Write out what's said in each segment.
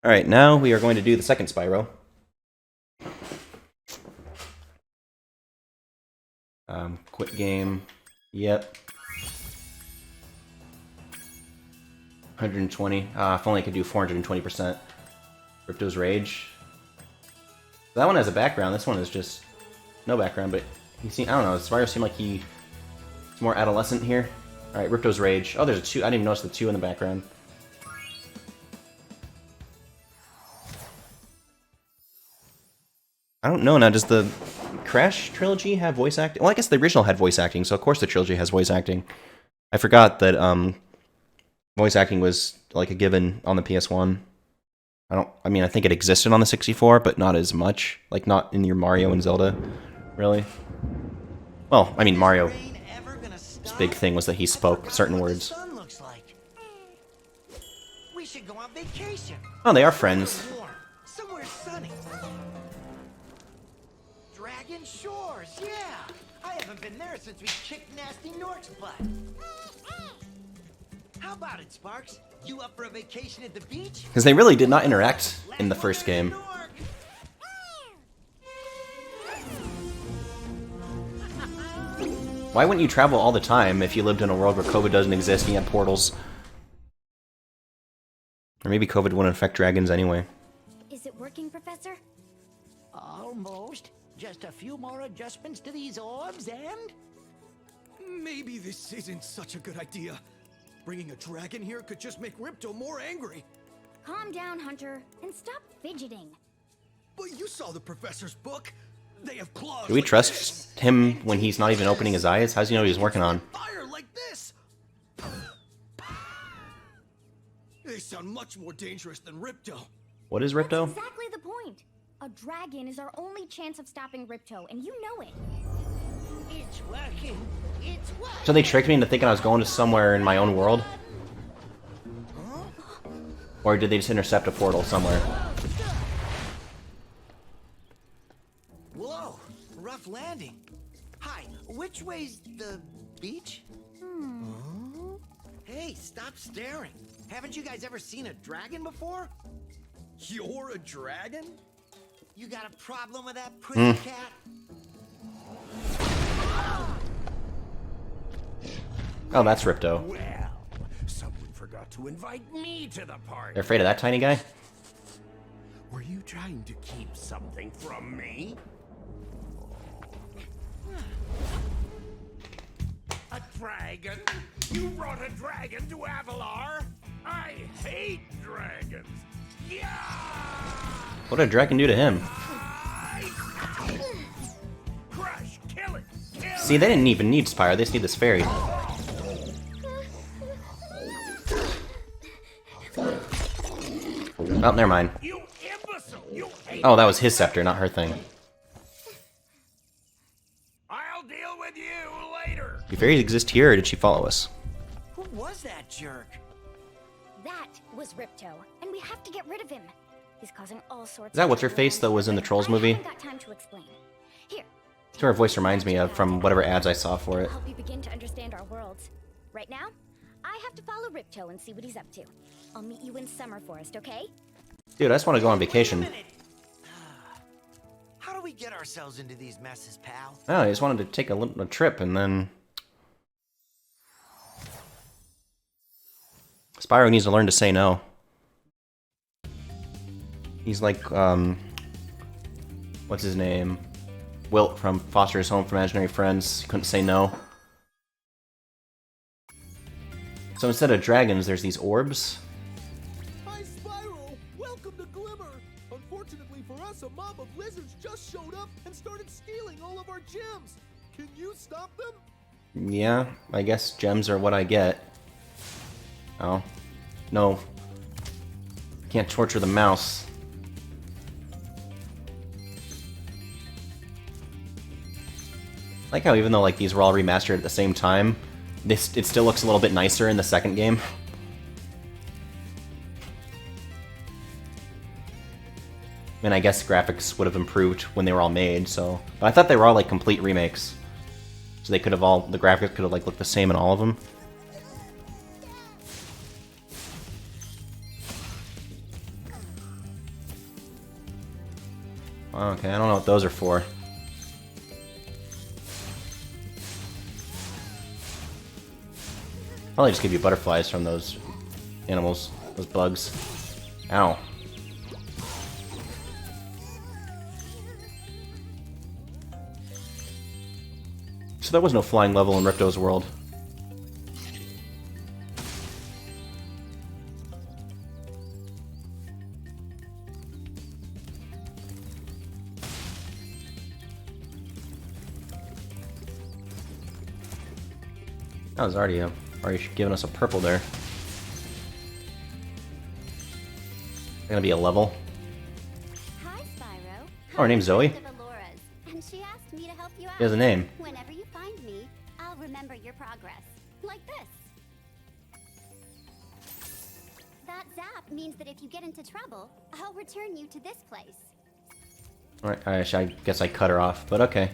Alright, now we are going to do the second Spyro. Quit game. Yep. 120. If only I could do 420%. Ripto's Rage. That one has a background. This one is just no background, but he seemed, I don't know, Spyro seemed like he's more adolescent here. Alright, Ripto's Rage. Oh, there's a 2. I didn't even notice the 2 in the background. I don't know now, does the Crash Trilogy have voice acting? Well, I guess the original had voice acting, so of course the Trilogy has voice acting. I forgot that voice acting was like a given on the PS1. I mean, I think it existed on the 64, but not as much. Like, not in your Mario and Zelda, really. Well, I mean, Mario's big thing was that he spoke certain words. Oh, they are friends. Dragon Shores, yeah! I haven't been there since we kicked Nasty Nork's butt. How about it, Sparks? You up for a vacation at the beach? Because they really did not interact in the first game. Why wouldn't you travel all the time if you lived in a world where COVID doesn't exist and you had portals? Or maybe COVID wouldn't affect dragons anyway. Is it working, Professor? Almost. Just a few more adjustments to these orbs and... Maybe this isn't such a good idea. Bringing a dragon here could just make Ripto more angry. Calm down, Hunter, and stop fidgeting. But you saw the professor's book. They have claws. Do we like trust this. him when he's not even opening his eyes? How's he know what he's working on? Fire like this. They sound much more dangerous than Ripto. What is Ripto? That's exactly the point. A dragon is our only chance of stopping Ripto, and you know it. It's working. It's working. So they tricked me into thinking I was going to somewhere in my own world? Or did they just intercept a portal somewhere? Whoa, rough landing. Hi, which way's the beach? Hey, stop staring. Haven't you guys ever seen a dragon before? You're a dragon? You got a problem with that pretty cat? Oh, that's Ripto. Well, someone forgot to invite me to the party. They're afraid of that tiny guy? Were you trying to keep something from me? A dragon? You brought a dragon to Avalar? I hate dragons. Yeah! What did a dragon do to him? Crush, kill it. Kill See, they didn't even need Spyro, they just need this fairy. Oh, never mind. You imbecile! You hate. Oh, that was his scepter, not her thing. I'll deal with you later. Do fairies exist here, or did she follow us? Who was that jerk? That was Ripto, and we have to get rid of him. He's causing all sorts. Is that what's her face that was in the Trolls movie? I haven't got time to explain. Here. That's what her voice reminds me of from whatever ads I saw for it. Help you begin to understand our worlds. Right now, I have to follow Ripto and see what he's up to. I'll meet you in Summer Forest, okay? Dude, I just want to go on vacation. Wait a minute. How do we get ourselves into these messes, pal? Oh, I just wanted to take a trip and then... Spyro needs to learn to say no. He's like, what's his name? Wilt from Foster's Home for Imaginary Friends. He couldn't say no. So instead of dragons, there's these orbs. Hi, Spyro. Welcome to Glimmer. Unfortunately for us, a mob of lizards just showed up and started stealing all of our gems. Can you stop them? Yeah, I guess gems are what I get. Oh. No. Can't torture the mouse. I like how even though like these were all remastered at the same time, it still looks a little bit nicer in the second game. I mean, I guess graphics would have improved when they were all made, so... But I thought they were all like complete remakes. So they could have all... The graphics could have like looked the same in all of them. Okay, I don't know what those are for. Probably just give you butterflies from those animals, those bugs. Ow. So there was no flying level in Ripto's world. That was already giving us a purple there. Gonna be a level. Hi, Spyro. Oh, her name's Zoe. And she asked me to help you out. She has a name. Whenever you find me, I'll remember your progress. Like this. That zap means that if you get into trouble, I'll return you to this place. Alright, I guess I cut her off, but okay.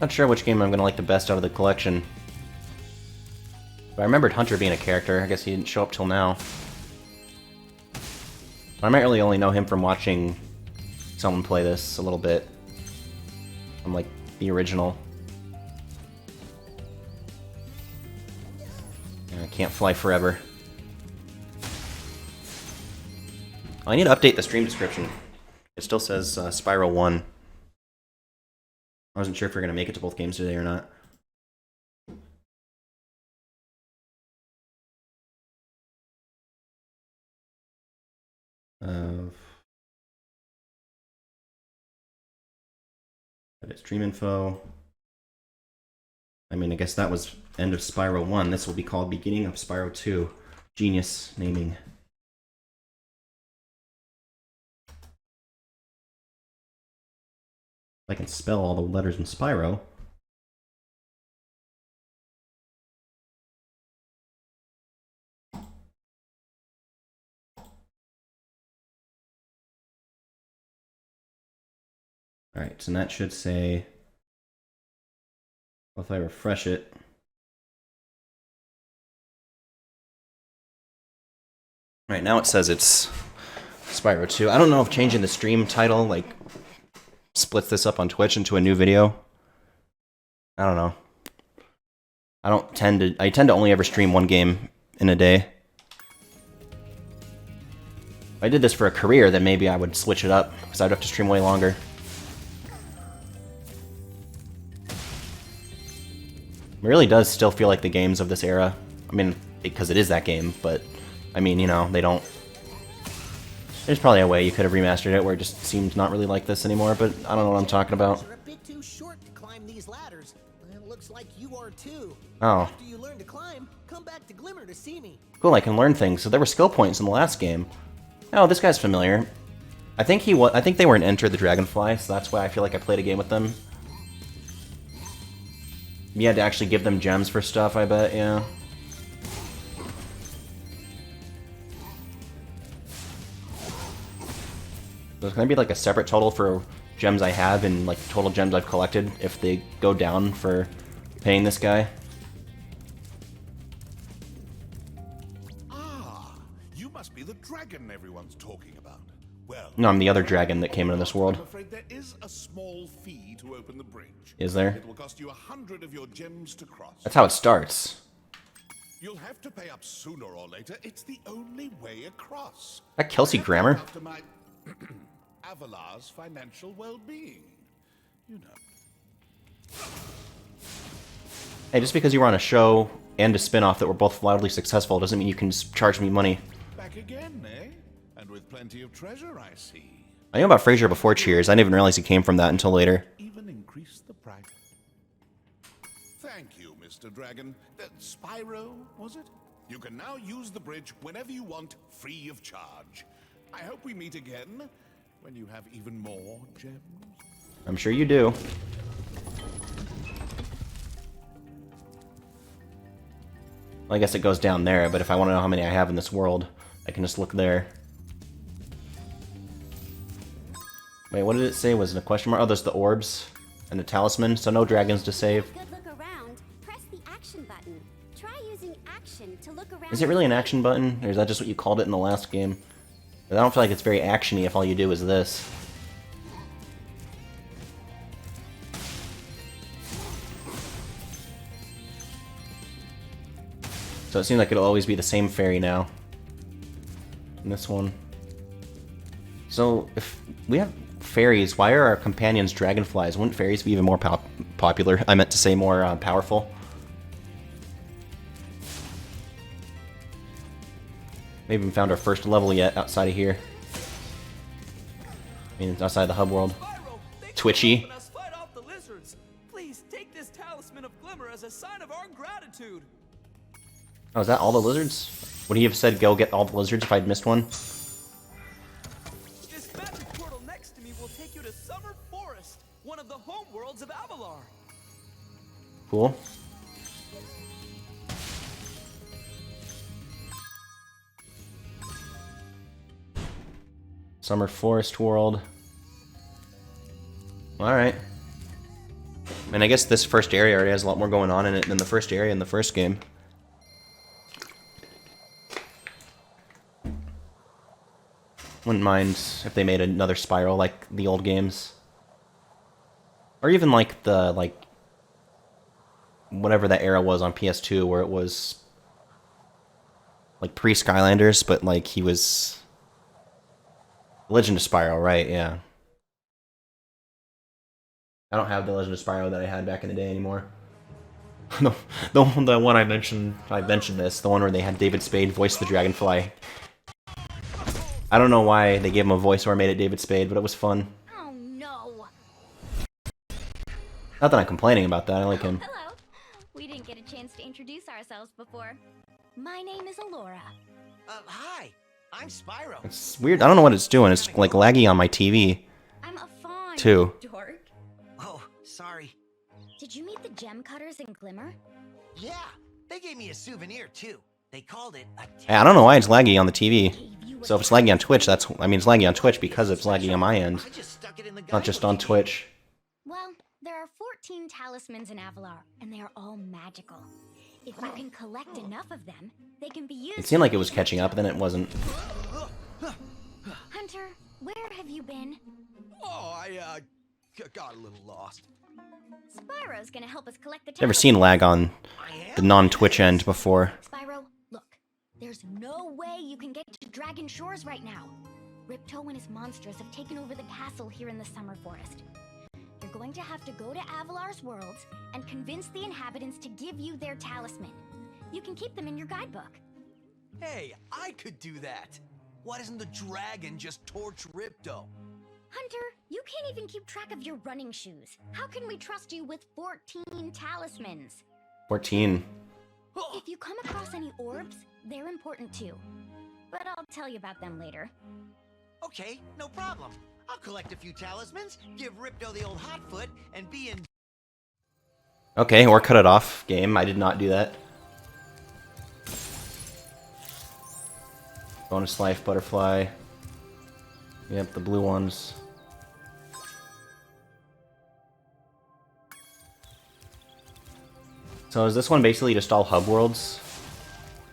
Not sure which game I'm gonna like the best out of the collection. But I remembered Hunter being a character. I guess he didn't show up till now. But I might really only know him from watching someone play this a little bit. From like the original. I can't fly forever. I need to update the stream description. It still says Spyro 1. I wasn't sure if we are going to make it to both games today or not. Edit stream info. I mean, I guess that was end of Spyro 1. This will be called beginning of Spyro 2. Genius naming. I can spell all the letters in Spyro. Alright, so that should say, well, if I refresh it, right now it says it's Spyro 2. I don't know if changing the stream title, like, splits this up on Twitch into a new video. I don't know. I tend to only ever stream one game in a day. If I did this for a career, then maybe I would switch it up, because I'd have to stream way longer. It really does still feel like the games of this era. I mean, because it is that game, but, I mean, you know, they don't... There's probably a way you could have remastered it where it just seems not really like this anymore, but I don't know what I'm talking about. You're a bit too short to climb these ladders. It looks like you are too. Oh. After you learn to climb, come back to Glimmer to see me. Cool, I can learn things. So there were skill points in the last game. Oh, this guy's familiar. I think they were in Enter the Dragonfly, so that's why I feel like I played a game with them. You had to actually give them gems for stuff, I bet, yeah. There's gonna be like a separate total for gems I have and like total gems I've collected if they go down for paying this guy. Ah, you must be the dragon everyone's talking about. Well, No, I'm the other dragon that came into this world. I'm afraid there is a small fee to open the bridge. Is there? It will cost you 100 of your gems to cross. That's how it starts. You'll have to pay up sooner or later. It's the only way across. That Kelsey I have to Grammer? look after my Avalar's financial well-being. You know. Hey, just because you were on a show and a spin-off that were both wildly successful doesn't mean you can just charge me money. Back again, eh? And with plenty of treasure, I see. I knew about Frasier before Cheers. I didn't even realize he came from that until later. Even increase the price. Thank you, Mr. Dragon. Spyro, was it? You can now use the bridge whenever you want, free of charge. I hope we meet again when you have even more gems. I'm sure you do. Well, I guess it goes down there, but if I want to know how many I have in this world, I can just look there. Wait, what did it say? Was it a question mark? Oh, there's the orbs and the talisman, so no dragons to save. Good look around. Is it really an action button, or is that just what you called it in the last game? I don't feel like it's very actiony if all you do is this. So it seems like it'll always be the same fairy now. In this one. So, if we have fairies, why are our companions dragonflies? Wouldn't fairies be even more popular? I meant to say more powerful. We haven't found our first level yet outside of here. I mean, it's outside the hub world. Spyro, they keep Twitchy. helping us fight off the lizards. Please take this talisman of glimmer as a sign of our gratitude. Oh, is that all the lizards? Would he have said go get all the lizards if I'd missed one? This magic portal next to me will take you to Summer Forest, one of the home worlds of Avalar. Cool. Summer Forest World. Alright. And I guess this first area already has a lot more going on in it than the first area in the first game. Wouldn't mind if they made another Spyro like the old games. Or even like the, whatever that era was on PS2 where it was like pre-Skylanders, but like he was Legend of Spyro, right? Yeah. I don't have the Legend of Spyro that I had back in the day anymore. the one I mentioned this, the one where they had David Spade voice the Dragonfly. I don't know why they gave him a voice or made it David Spade, but it was fun. Oh no. Not that I'm complaining about that, I like him. Hello. We didn't get a chance to introduce ourselves before. My name is Alora. Hi. I'm Spyro. It's weird, I don't know what it's doing, it's like laggy on my TV. I'm a fawn. Too. Dork. Oh, sorry. Did you meet the gem cutters in Glimmer? Yeah, they gave me a souvenir too. They called it a Hey, I don't know why it's laggy on the TV. Gave you a So if it's laggy on Twitch, it's laggy on Twitch because it's laggy on my end, I just stuck it in the not just on guidebook. Twitch. Well, there are 14 talismans in Avalar, and they are all magical. If you can collect enough of them, they can be used. It seemed like it was catching up, then it wasn't. Hunter, where have you been? Oh, I got a little lost. Spyro's gonna help us collect the Never talismans. seen lag on the non-Twitch end before. Spyro, look. There's no way you can get to Dragon Shores right now. Ripto and his monsters have taken over the castle here in the Summer Forest. You're going to have to go to Avalar's worlds and convince the inhabitants to give you their talisman. You can keep them in your guidebook. Hey, I could do that. Why doesn't the dragon just torch Ripto? Hunter, you can't even keep track of your running shoes. How can we trust you with 14 talismans? 14. If you come across any orbs, they're important too. But I'll tell you about them later. Okay, no problem. I'll collect a few talismans, give Ripto the old hot foot, and be in. Okay, or cut it off, game. I did not do that. Bonus life, butterfly. Yep, the blue ones. So is this one basically just all hub worlds?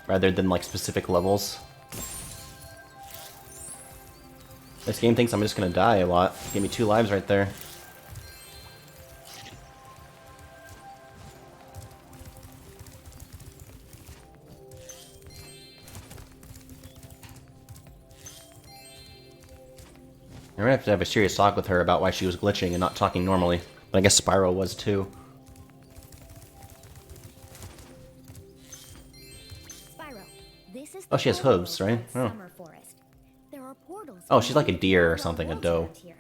Rather than like specific levels? This game thinks I'm just gonna die a lot. Give me 2 lives right there. I'm gonna have to have a serious talk with her about why she was glitching and not talking normally. But I guess Spyro was too. Spyro, this is Oh, she has the hooves, overworld right? of Oh. Summer Forest. There are portals. Oh, she's like a deer or Avalar something, a worlds doe. around here.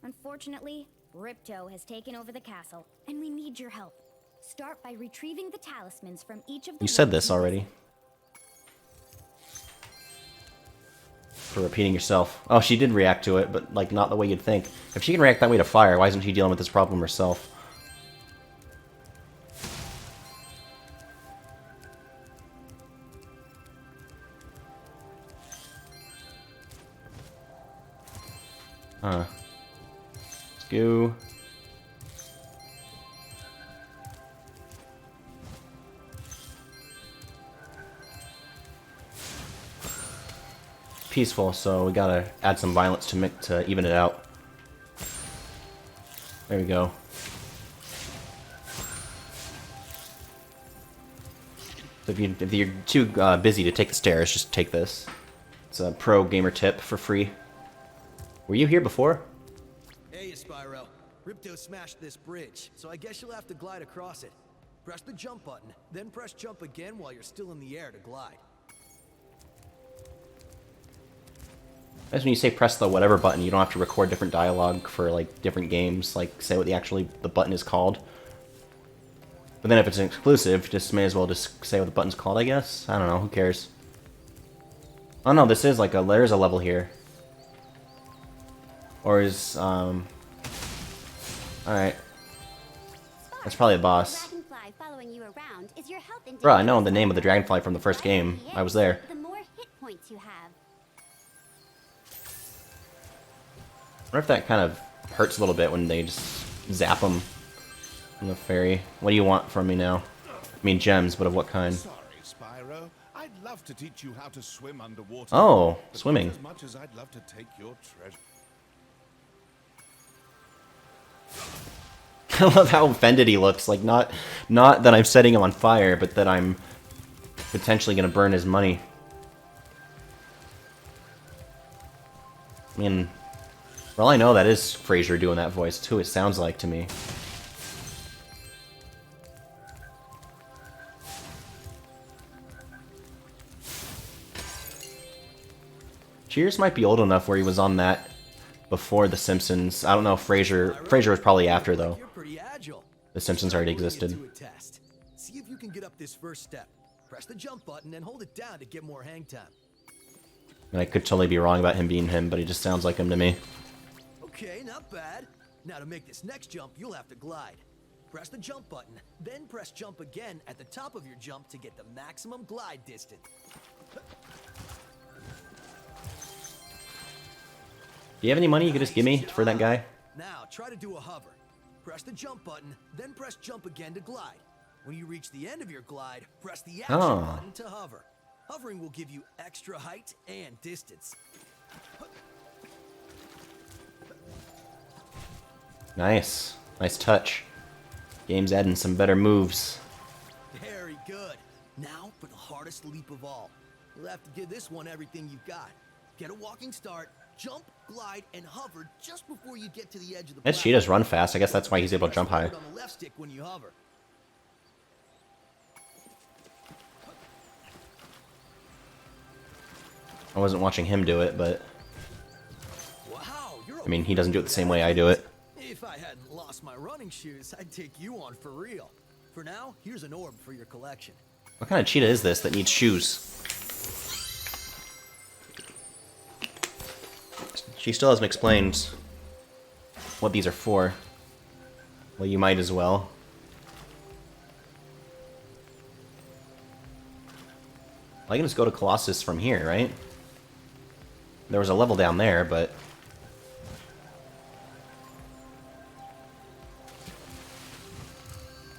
Unfortunately, Ripto has taken over the castle, and we need your help. Start by retrieving the talismans from each of the You said worlds this you already. visit. For repeating yourself. Oh, she did react to it, but like not the way you'd think. If she can react that way to fire, why isn't she dealing with this problem herself? Huh. Let's go. peaceful, so we gotta add some violence to even it out. There we go. So if you're too busy to take the stairs, just take this. It's a pro gamer tip for free. Were you here before? Hey, Spyro. Ripto smashed this bridge, so I guess you'll have to glide across it. Press the jump button, then press jump again while you're still in the air to glide. That's when you say press the whatever button, you don't have to record different dialogue for like different games, like say what the button is called. But then if it's an exclusive, just may as well just say what the button's called, I guess. I don't know, who cares? Oh no, this is like there's a level here. Or is alright. That's probably a boss. Dragonfly following you around is your health Bruh, I know the name of the dragonfly from the first game. I was there. The more hit points you have. I wonder if that kind of hurts a little bit when they just zap them from the ferry. What do you want from me now? I mean gems, but of what kind? Sorry, Spyro. I'd love to teach you how to swim underwater. Oh, but swimming. not as much as I'd love to take your treasure. I love how offended he looks. Like, not that I'm setting him on fire, but that I'm potentially gonna burn his money. I mean, for all I know, that is Frasier doing that voice. It's who it sounds like to me. Cheers might be old enough where he was on that before The Simpsons. I don't know if Frasier was probably after, though. You're pretty agile. The Simpsons already Putting it existed. to a test. See if you can get up this first step. Press the jump button and hold it down to get more hang time. And I could totally be wrong about him being him, but he just sounds like him to me. Okay, not bad. Now to make this next jump, you'll have to glide. Press the jump button, then press jump again at the top of your jump to get the maximum glide distance. Do you have any money you could just give me for that guy? Now try to do a hover. Press the jump button, then press jump again to glide. When you reach the end of your glide, press the action button to hover. Hovering will give you extra height and distance. Nice. Nice touch. Game's adding some better moves. Very good. Now for the hardest leap of all. You'll have to give this one everything you've got. Get a walking start, jump, glide, and hover just before you get to the edge of the That cheetahs run fast. I guess that's why he's able to jump high. on the left stick when you hover. I wasn't watching him do it, but Wow, you're I mean, he doesn't do it the same way I do it. If I hadn't lost my running shoes, I'd take you on for real. For now, here's an orb for your collection. What kind of cheetah is this that needs shoes? She still hasn't explained what these are for. Well, you might as well. I can just go to Colossus from here, right? There was a level down there, but...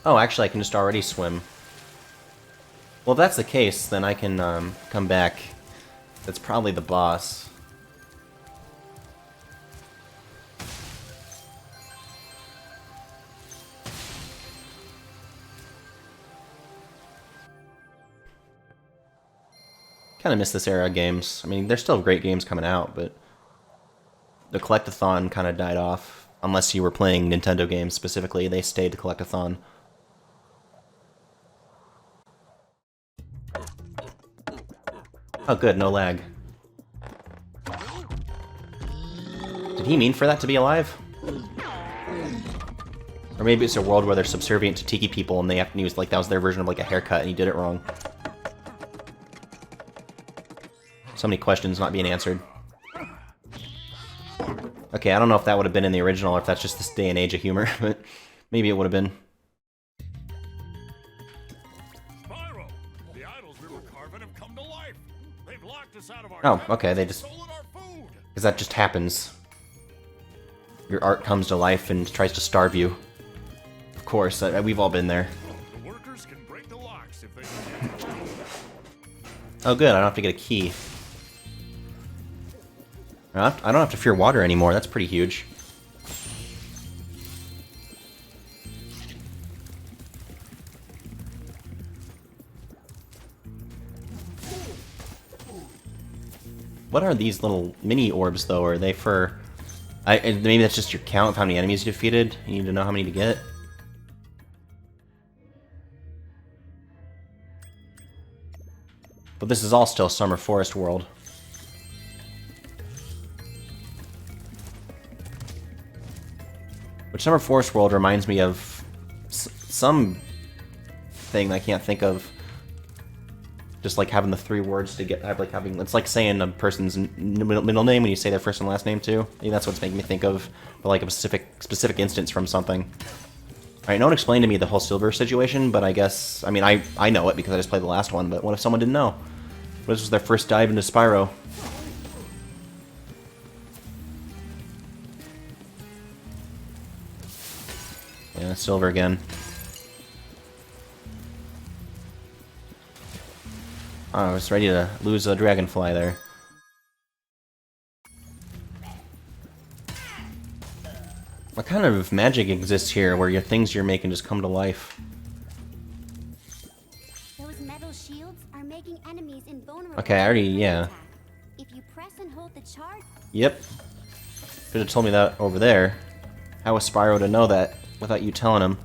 Oh, actually, I can just already swim. Well, if that's the case, then I can come back. That's probably the boss. Kind of miss this era of games. I mean, there's still great games coming out, but the collectathon kind of died off. Unless you were playing Nintendo games specifically, they stayed the collectathon. Oh good, no lag. Did he mean for that to be alive? Or maybe it's a world where they're subservient to Tiki people and they have to use, like, that was their version of, like, a haircut and he did it wrong. So many questions not being answered. Okay, I don't know if that would have been in the original or if that's just this day and age of humor, but maybe it would have been. Spyro, the idols we were carving have come to life. They've locked us out of our Oh, okay, they just... stolen our food. Because that just happens. Your art comes to life and tries to starve you. Of course, we've all been there. The workers can break the locks if they Oh good, I don't have to get a key. I don't have to fear water anymore. That's pretty huge. What are these little mini orbs, though? Are they for... maybe that's just your count of how many enemies you defeated? You need to know how many to get? But this is all still Summer Forest World. Which Summer Forest World reminds me of some thing I can't think of. Just like having the 3 words to get, it's like saying a person's middle name when you say their first and last name too. Maybe that's what's making me think of, but like a specific instance from something. Alright, no one explained to me the whole silver situation, but I guess, I mean, I know it because I just played the last one, but what if someone didn't know? What if this was their first dive into Spyro? Yeah, silver again. Oh, I was ready to lose a dragonfly there. What kind of magic exists here where your things you're making just come to life? Those metal shields are making enemies invulnerable. Okay, I already, yeah. If you press and hold the charge. Yep. Could have told me that over there. How was Spyro to know that without you telling him?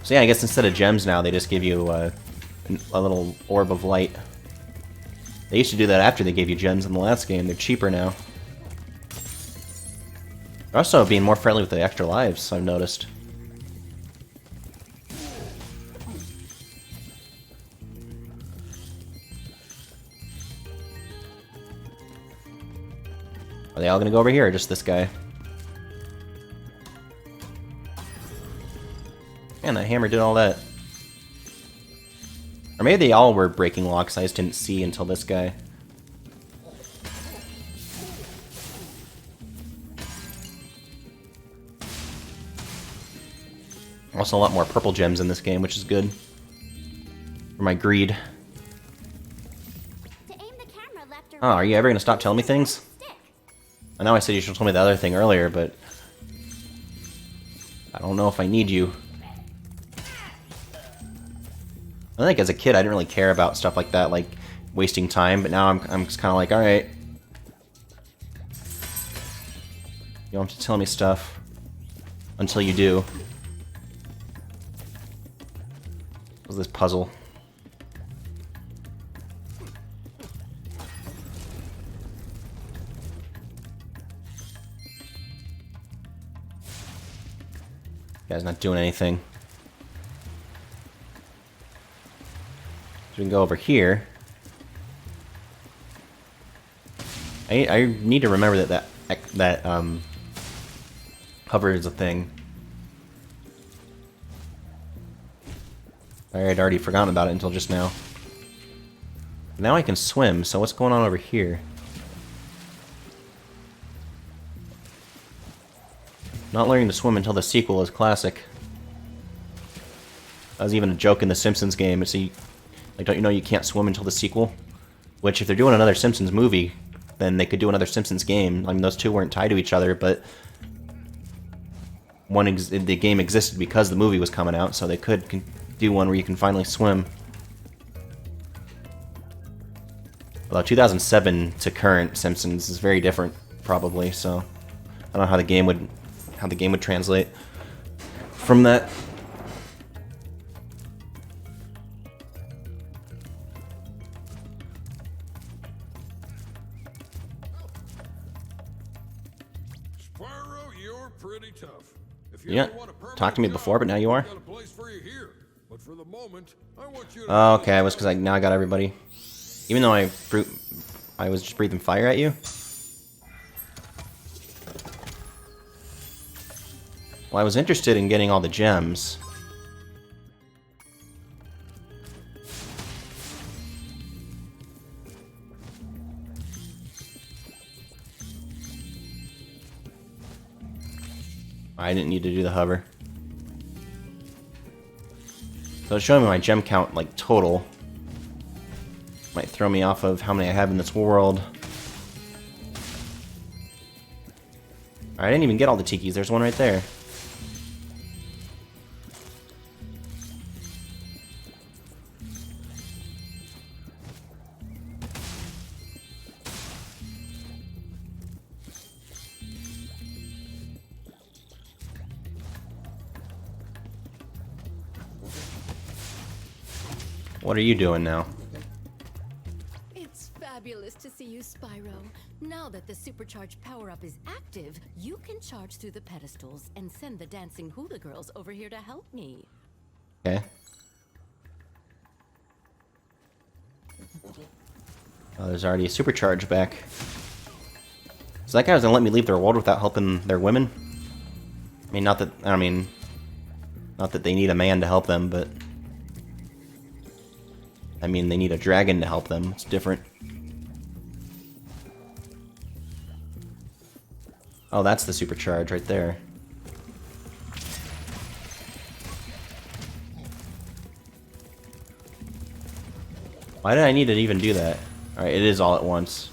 So yeah, I guess instead of gems now, they just give you a little orb of light. They used to do that after they gave you gems in the last game. They're cheaper now. They're also being more friendly with the extra lives, I've noticed. Are they all gonna go over here, or just this guy? Man, that hammer did all that. Or maybe they all were breaking locks, I just didn't see until this guy. Also a lot more purple gems in this game, which is good. For my greed. To aim the camera left or Oh, are you ever gonna stop telling me things? I know I said you should have told me the other thing earlier, but... I don't know if I need you. I think as a kid I didn't really care about stuff like that, like wasting time, but now I'm just kind of like, alright. You don't have to tell me stuff. Until you do. What's this puzzle? Guy's not doing anything. So we can go over here. I need to remember that hover is a thing. I had already forgotten about it until just now. Now I can swim, so what's going on over here? Not learning to swim until the sequel is classic. That was even a joke in the Simpsons game. It's like, don't you know you can't swim until the sequel? Which, if they're doing another Simpsons movie, then they could do another Simpsons game. I mean, those two weren't tied to each other, but the game existed because the movie was coming out, so they could do one where you can finally swim. Although 2007 to current Simpsons is very different, probably. So I don't know how the game would translate from that. Spyro, you're pretty tough. If Yeah, ever want a permanent talked to me before, but now you job, are. I've got a place for you here. But for the moment, I want you to Oh, okay, it was because now I got everybody. Even though I was just breathing fire at you. Well, I was interested in getting all the gems. I didn't need to do the hover. So So it's showing me my gem count, like, total. Might throw me off of how many I have in this world. I didn't even get all the tikis. There's one right there. What are you doing now? It's fabulous to see you, Spyro. Now that the supercharged power-up is active, you can charge through the pedestals and send the dancing hula girls over here to help me. Okay. Oh, there's already a supercharge back. So that guy was gonna let me leave their world without helping their women? I mean, not that they need a man to help them, but... I mean, they need a dragon to help them. It's different. Oh, that's the supercharge right there. Why did I need to even do that? Alright, it is all at once.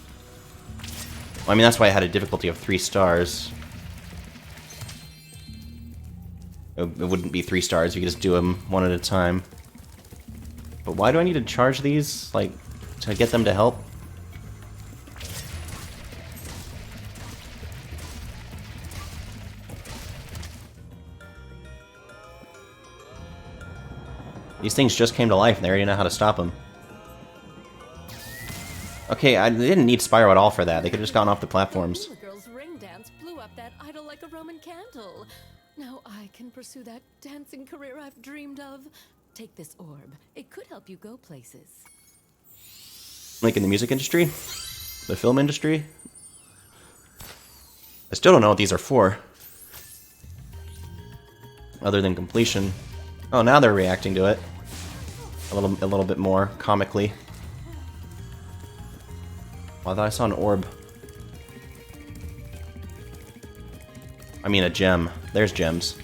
Well, I mean, that's why I had a difficulty of 3 stars. It wouldn't be 3 stars, you could just do them one at a time. But why do I need to charge these, like, to get them to help? These things just came to life and they already know how to stop them. Okay, they didn't need Spyro at all for that. They could have just gotten off the platforms. The girl's ring dance blew up that idol like a Roman candle. Now I can pursue that dancing career I've dreamed of. Take this orb. It could help you go places. Like in the music industry? The film industry? I still don't know what these are for. Other than completion. Oh, now they're reacting to it. A little bit more, comically. Oh, I thought I saw an orb. I mean a gem. There's gems.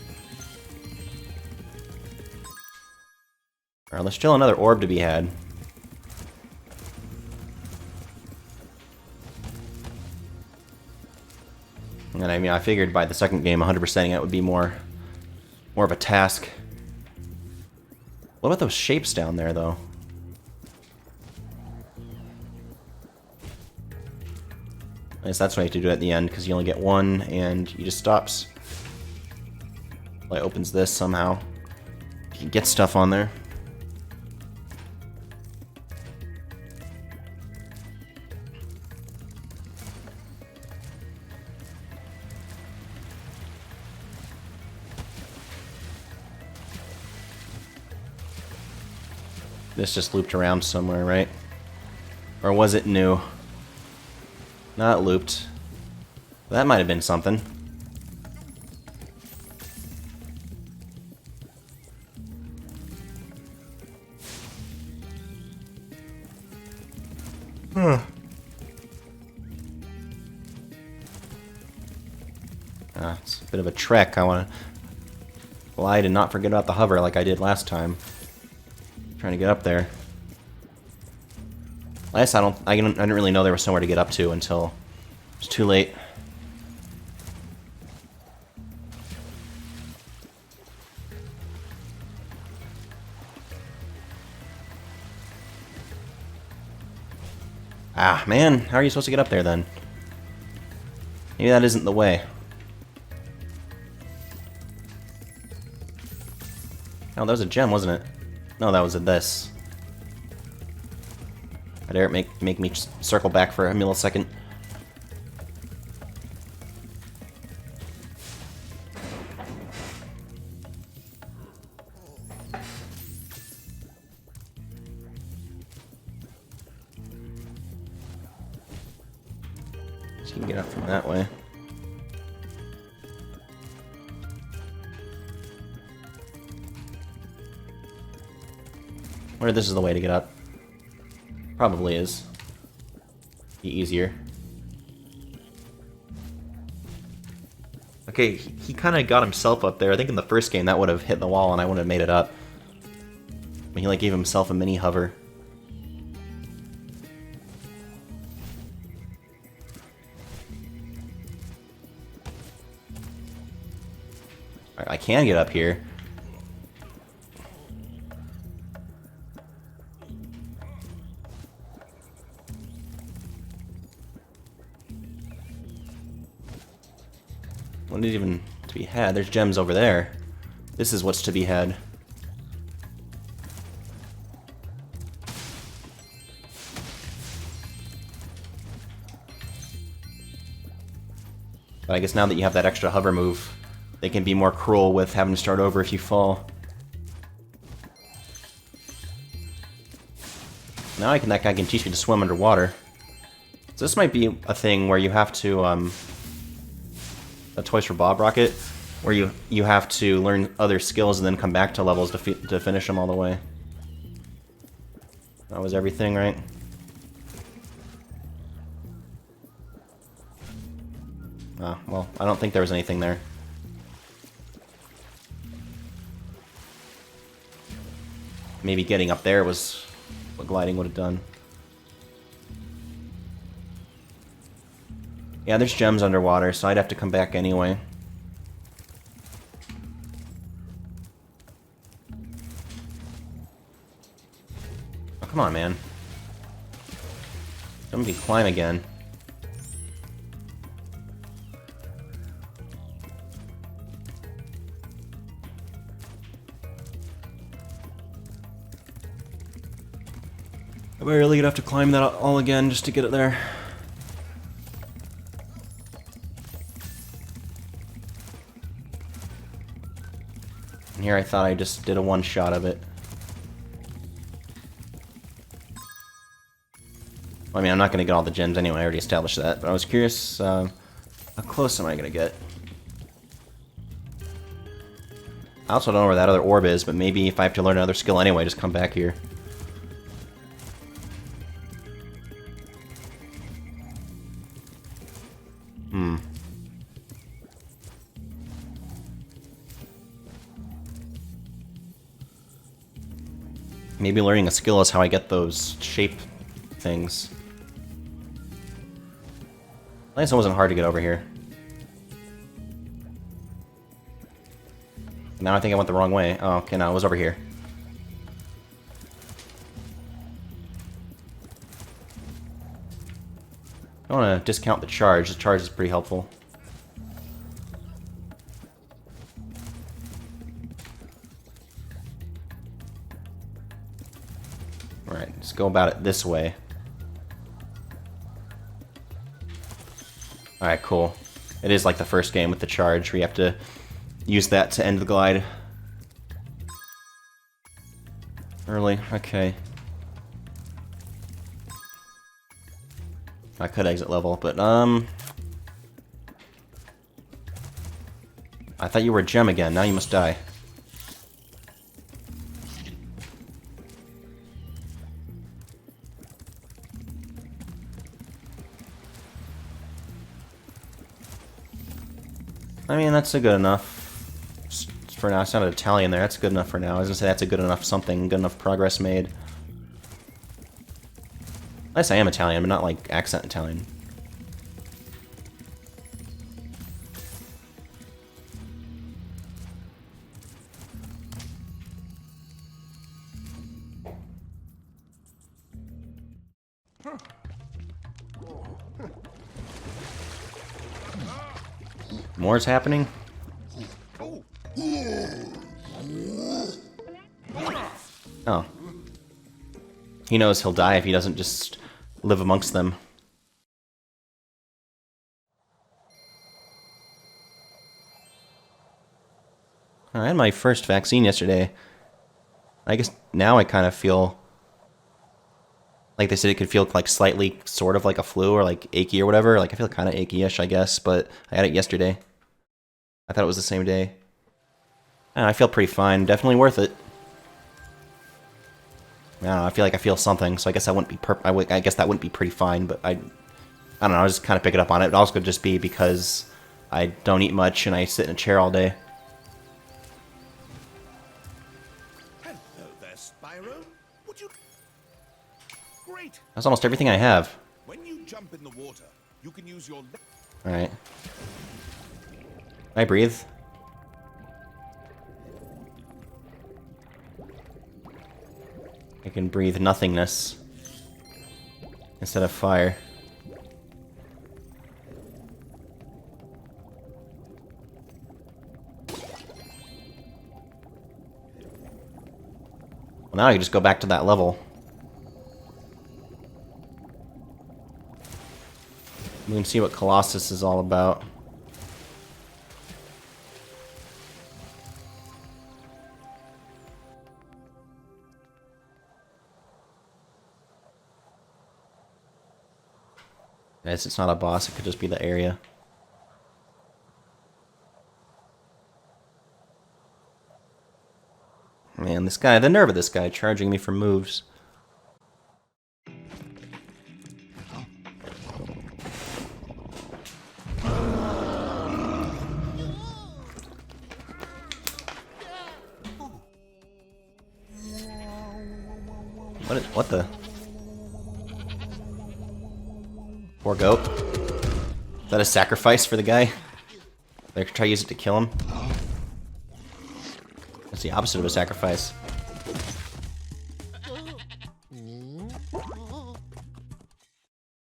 Alright, there's still another orb to be had. And I mean, I figured by the second game, 100%ing it would be more of a task. What about those shapes down there, though? I guess that's what you have to do at the end, because you only get one, and he just stops. Well, it opens this somehow. You can get stuff on there. This just looped around somewhere, right? Or was it new? Not looped. That might have been something. It's a bit of a trek. I want to glide and not forget about the hover like I did last time. Trying to get up there. I guess I didn't really know there was somewhere to get up to until it was too late. Ah, man, how are you supposed to get up there then? Maybe that isn't the way. Oh, that was a gem, wasn't it? No, that was a this. I dare it make me circle back for a millisecond. So you can get up from that way. Or this is the way to get up. Probably is. Be easier. Okay, he kind of got himself up there. I think in the first game that would have hit the wall and I wouldn't have made it up. He like gave himself a mini hover. Alright, I can get up here. What is even to be had? There's gems over there. This is what's to be had. But I guess now that you have that extra hover move, they can be more cruel with having to start over if you fall. Now that guy can teach you to swim underwater. So this might be a thing where you have to, a Toys for Bob rocket, where you have to learn other skills and then come back to levels to finish them all the way. That was everything, right? Oh, well, I don't think there was anything there. Maybe getting up there was what gliding would have done. Yeah, there's gems underwater, so I'd have to come back anyway. Oh, come on, man. Don't be climb again. I really gonna have to climb that all again just to get it there. And here I thought I just did a one-shot of it. I mean, I'm not gonna get all the gems anyway, I already established that, but I was curious, how close am I gonna get? I also don't know where that other orb is, but maybe if I have to learn another skill anyway, just come back here. Maybe learning a skill is how I get those shape things. At least it wasn't hard to get over here. Now I think I went the wrong way. Oh, okay, no, it was over here. I don't want to discount the charge. The charge is pretty helpful. Alright, let's go about it this way. Alright, cool. It is like the first game with the charge, where you have to use that to end the glide. Early, okay. I could exit level, but, I thought you were a gem again, now you must die. I mean, that's a good enough for now. It's not an Italian there. That's good enough for now. I was gonna say that's a good enough something, good enough progress made. At least I am Italian, but not like accent Italian. More is happening? Oh. He knows he'll die if he doesn't just live amongst them. I had my first vaccine yesterday. I guess now I kind of feel like they said it could feel like slightly sort of like a flu or like achy or whatever. Like I feel kind of achy-ish, I guess, but I had it yesterday. I thought it was the same day. I feel pretty fine. Definitely worth it. I don't know, I feel like I feel something, so I guess that wouldn't be I guess that wouldn't be pretty fine, but I don't know, I was just kind of picking up on it. It also could just be because I don't eat much and I sit in a chair all day. Hello there, Spyro. Right. That's almost everything I have. When you jump in the water, you can use your Alright. I breathe. I can breathe nothingness instead of fire. Well, now I can just go back to that level. We can see what Colossus is all about. Guys, it's not a boss, it could just be the area. Man, this guy, the nerve of this guy charging me for moves. What the? Poor goat. Is that a sacrifice for the guy? They could try to use it to kill him? That's the opposite of a sacrifice.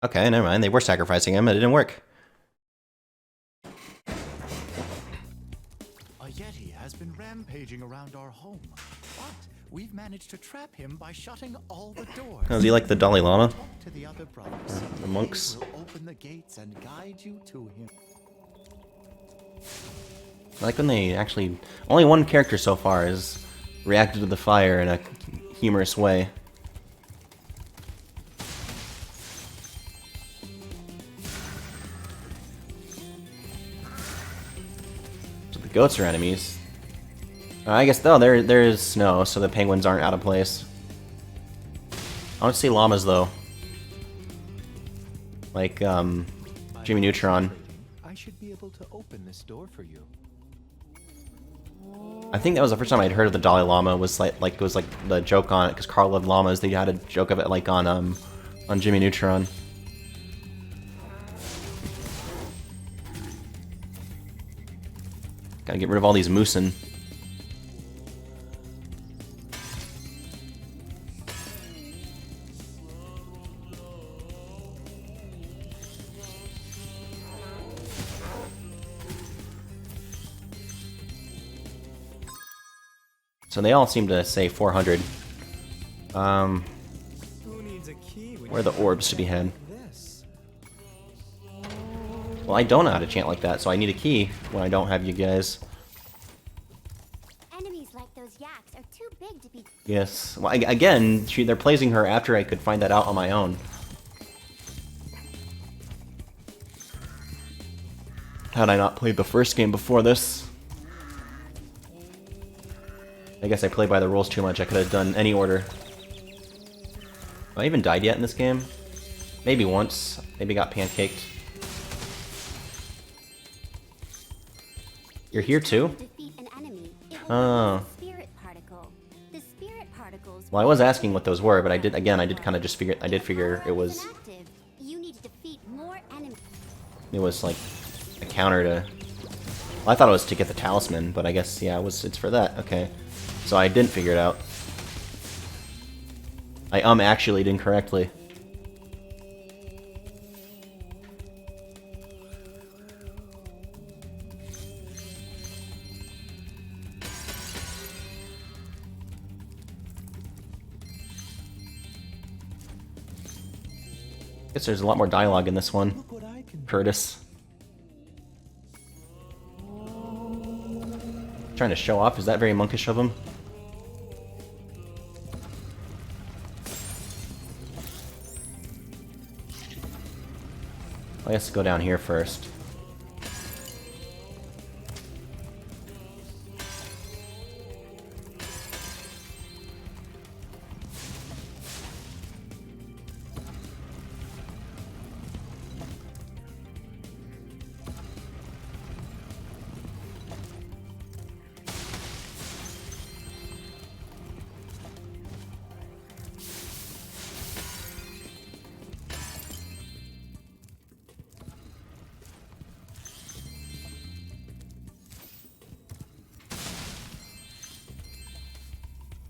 Okay, never mind. They were sacrificing him, it didn't work. A Yeti has been rampaging around our home, but we've managed to trap him by shutting all the doors. Oh, is he like the Dalai Lama? Talk to the other brothers. The monks? They will open the gates and guide you to him. I like when they actually... Only one character so far has reacted to the fire in a humorous way. So the goats are enemies. I guess, though, there is snow, so the penguins aren't out of place. I want to see llamas, though. Like, Jimmy Neutron. I should be able to open this door for you. I think that was the first time I'd heard of the Dalai Lama. Was like it was like the joke on it because Carl loved llamas. They had a joke of it like on Jimmy Neutron. Gotta get rid of all these moosin. So they all seem to say 400. Where are the orbs to be had? Well, I don't know how to chant like that, so I need a key when I don't have you guys. Enemies like those yaks are too big to be. Yes. Well, again, they're placing her after I could find that out on my own. Had I not played the first game before this? I guess I played by the rules too much. I could have done any order. Have I even died yet in this game? Maybe once. Maybe got pancaked. You're here too? Defeat an enemy. It will Oh. release a spirit particle. The spirit particles. Well, I was asking what those were, but I did kind of just figure. I did figure it was. Inactive. You need to defeat more enemies. It was like a counter to. Well, I thought it was to get the talisman, but I guess yeah, it's for that. Okay. So I didn't figure it out. I actually did incorrectly. Guess there's a lot more dialogue in this one. Curtis. Trying to show off, is that very monkish of him? I guess go down here first.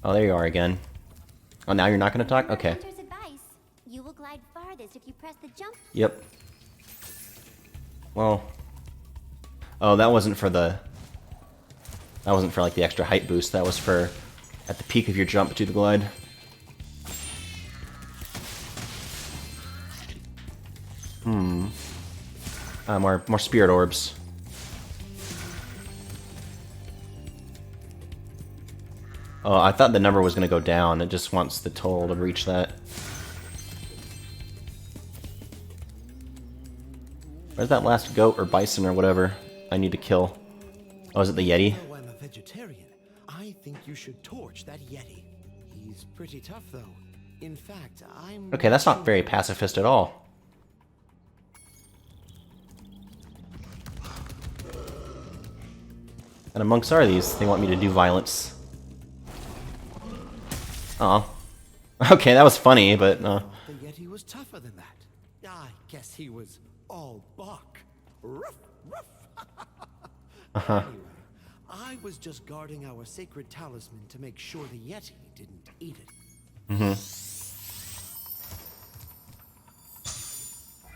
Oh, there you are again. Oh, now you're not gonna talk? Okay. Hunter's advice. You will glide farthest if you press the jump. Yep. Well. Oh, that wasn't for the... That wasn't for, like, the extra height boost. That was for at the peak of your jump to the glide. More spirit orbs. Oh, I thought the number was going to go down. It just wants the total to reach that. Where's that last goat or bison or whatever I need to kill? Oh, is it the Yeti? Though I'm a vegetarian, I think you should torch that Yeti. He's pretty tough, though. In fact, I'm... Okay, that's not very pacifist at all. And of monks are these? They want me to do violence. Oh. Okay, that was funny, but... The Yeti was tougher than that. I guess he was all bark. Ruff, ruff. Anyway, I was just guarding our sacred talisman to make sure the Yeti didn't eat it.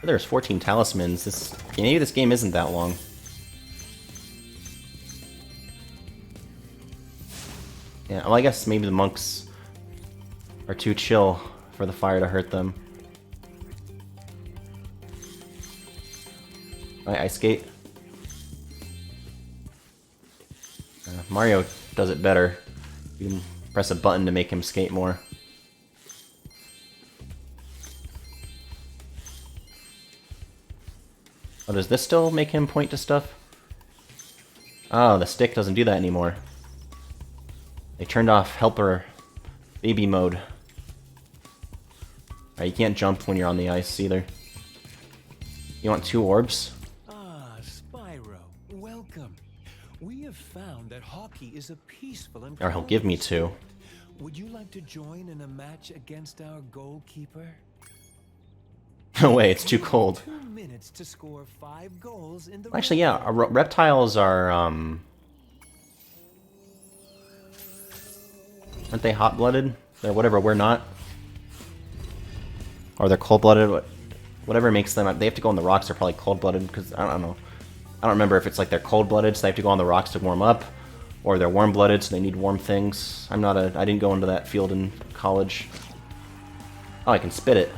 There's 14 talismans. Maybe this game isn't that long. Yeah, well, I guess maybe the monks are too chill for the fire to hurt them. Right, ice skate. Mario does it better. You can press a button to make him skate more. Oh, does this still make him point to stuff? Oh, the stick doesn't do that anymore. They turned off helper baby mode. Alright, you can't jump when you're on the ice either. You want 2 orbs? Ah, Spyro, welcome. We have found that hockey is a peaceful and... Or he'll give me 2. Would you like to join in a match against our goalkeeper? No way, it's too cold. 2 minutes to score 5 goals in the... Actually, yeah, reptiles are, aren't they hot-blooded? They're whatever we're not. Or they're cold-blooded. Whatever makes them... They have to go on the rocks. They're probably cold-blooded because... I don't know. I don't remember if it's like they're cold-blooded, so they have to go on the rocks to warm up. Or they're warm-blooded, so they need warm things. I didn't go into that field in college. Oh, I can spit it.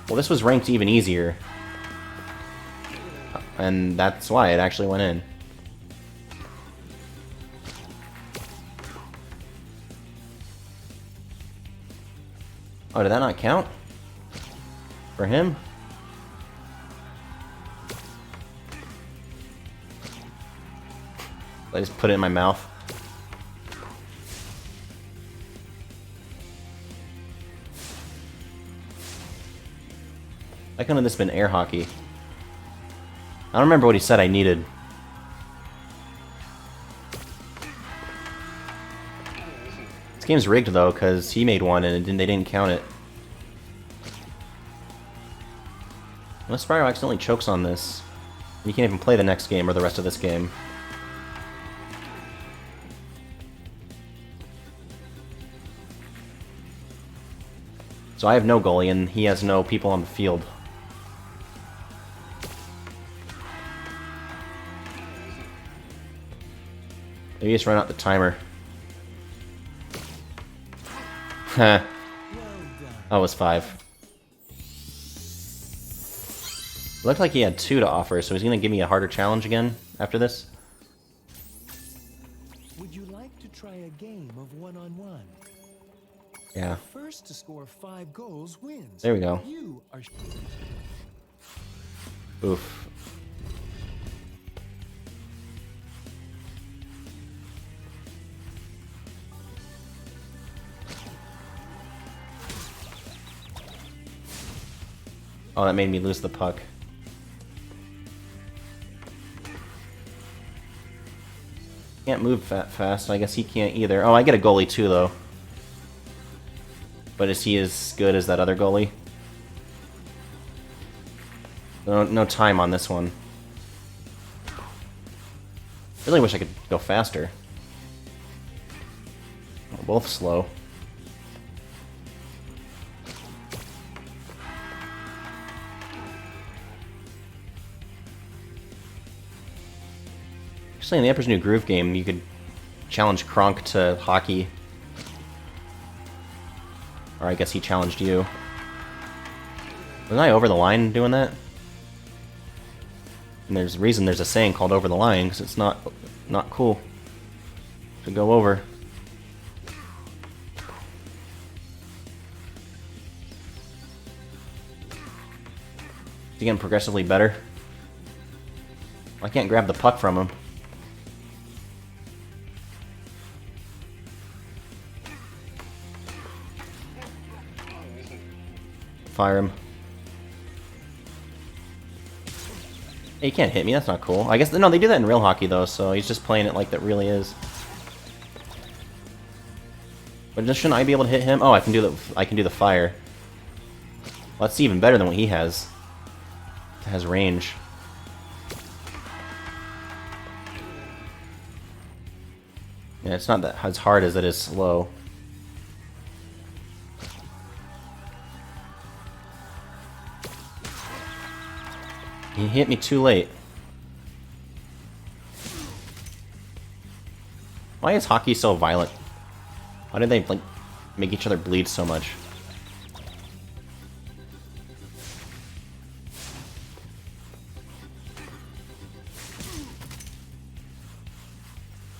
Well, this was ranked even easier. And that's why it actually went in. Oh, did that not count? For him? I just put it in my mouth. Why couldn't this have been air hockey? I don't remember what he said I needed. This game's rigged though, because he made one and they didn't count it. Unless Spyro accidentally chokes on this, you can't even play the next game or the rest of this game. So I have no goalie and he has no people on the field. Maybe just run out the timer. Heh. That was 5. Looked like he had 2 to offer, so he's gonna give me a harder challenge again after this. Would you like to try a game of one-on-one? Yeah. First to score 5 goals wins. There we go. You are... Oof. Oh, that made me lose the puck. Can't move that fast. I guess he can't either. Oh, I get a goalie too, though. But is he as good as that other goalie? No time on this one. Really wish I could go faster. We're both slow. Actually, in the Emperor's New Groove game, you could challenge Kronk to hockey. Or I guess he challenged you. Wasn't I over the line doing that? And there's a reason there's a saying called over the line, because it's not cool to go over. He's getting progressively better. I can't grab the puck from him. Fire him. Hey, you can't hit me, that's not cool. I guess, no, they do that in real hockey though, so he's just playing it like that really is. But just shouldn't I be able to hit him? Oh, I can do the fire. Well, that's even better than what he has. It has range. Yeah, it's not that as hard as it is slow. He hit me too late. Why is hockey so violent? Why did they like make each other bleed so much?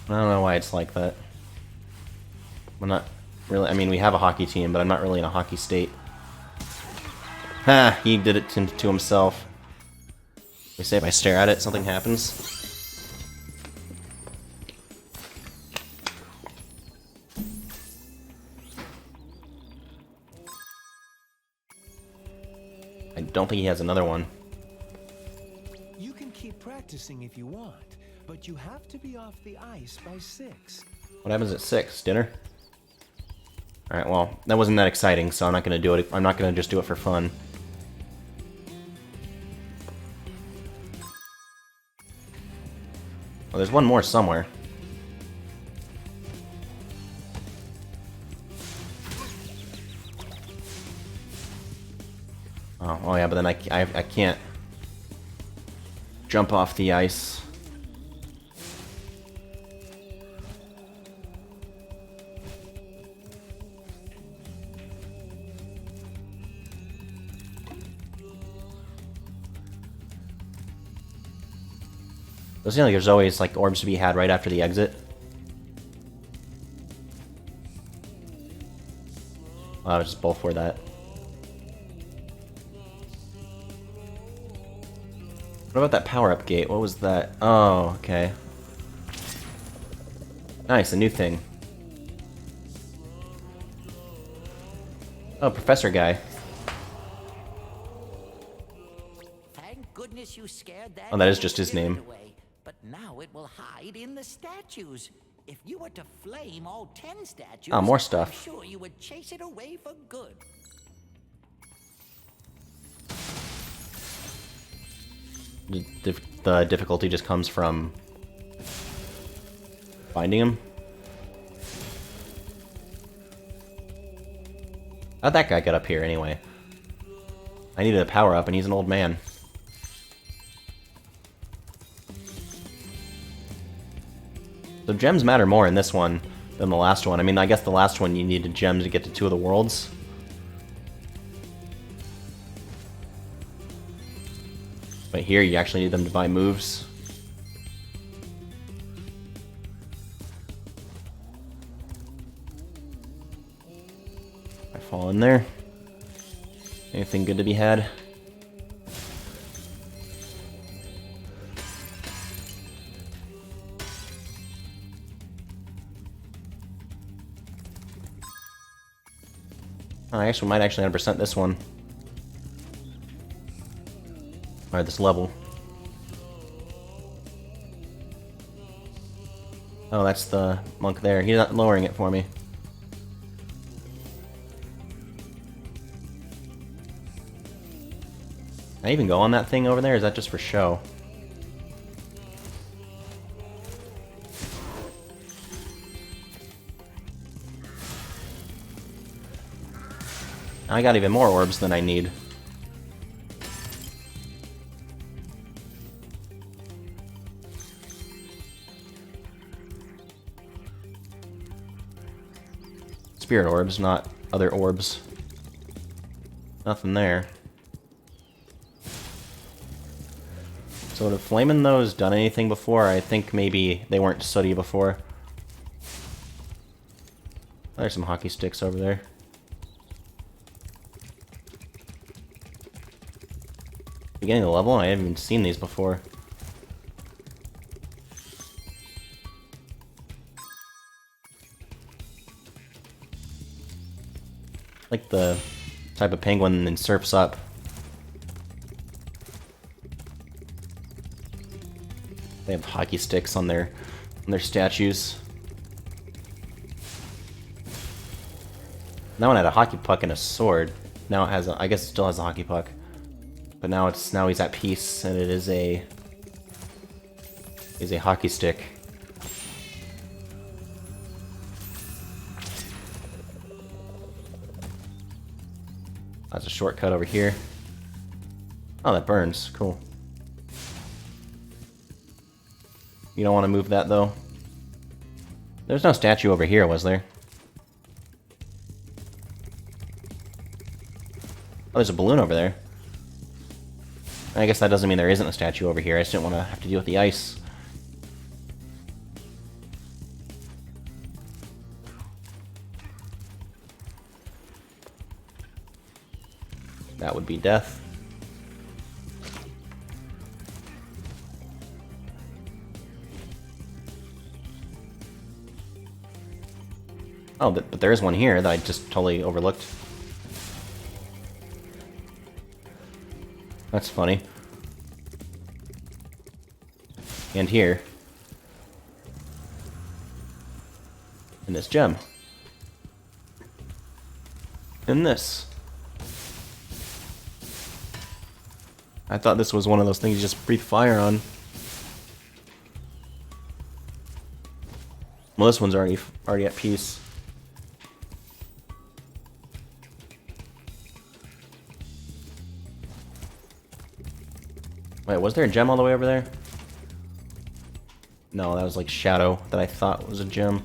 I don't know why it's like that. I'm not really. I mean, we have a hockey team, but I'm not really in a hockey state. Ha! He did it to himself. They say if I stare at it, something happens. I don't think he has another one. You can keep practicing if you want, but you have to be off the ice by 6. What happens at 6? Dinner? Alright, well, that wasn't that exciting, so I'm not gonna do it. I'm not gonna just do it for fun. Well, there's one more somewhere. Oh yeah, but then I can't jump off the ice. It seems like there's always like orbs to be had right after the exit. Oh, just both for that. What about that power-up gate? What was that? Oh, okay. Nice, a new thing. Oh, Professor guy. Thank goodness you scared that. Oh, that is just his name. Away. But now it will hide in the statues. If you were to flame all 10 statues, oh, more stuff. I'm sure you would chase it away for good. The difficulty just comes from finding him. How'd that guy get up here anyway? I needed a power up and he's an old man. So gems matter more in this one than the last one. I mean, I guess the last one you needed gems to get to 2 of the worlds. But here you actually need them to buy moves. I fall in there. Anything good to be had? Oh, I actually might 100% this one. Or this level. Oh, that's the monk there. He's not lowering it for me. Can I even go on that thing over there? Or is that just for show? I got even more orbs than I need. Spirit orbs, not other orbs. Nothing there. So would have Flamin' those done anything before? I think maybe they weren't sooty before. There's some hockey sticks over there. Beginning of the level, I haven't even seen these before. Like the type of penguin that surfs up. They have hockey sticks on their statues. That one had a hockey puck and a sword. Now it has I guess it still has a hockey puck. But now he's at peace and it is a hockey stick. That's a shortcut over here. Oh, that burns. Cool. You don't want to move that, though? There's no statue over here, was there? Oh, there's a balloon over there. I guess that doesn't mean there isn't a statue over here. I just didn't want to have to deal with the ice. That would be death. Oh, but there is one here that I just totally overlooked. That's funny. And here. And this gem. And this. I thought this was one of those things you just breathe fire on. Well, this one's already at peace. Wait, was there a gem all the way over there? No, that was like shadow that I thought was a gem.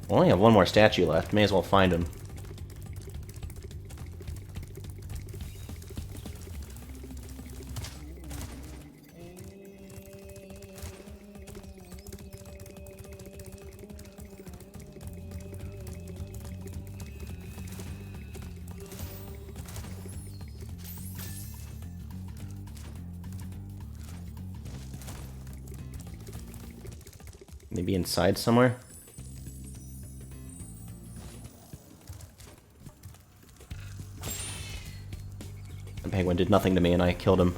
I only have one more statue left. May as well find him. Maybe inside somewhere? The penguin did nothing to me and I killed him.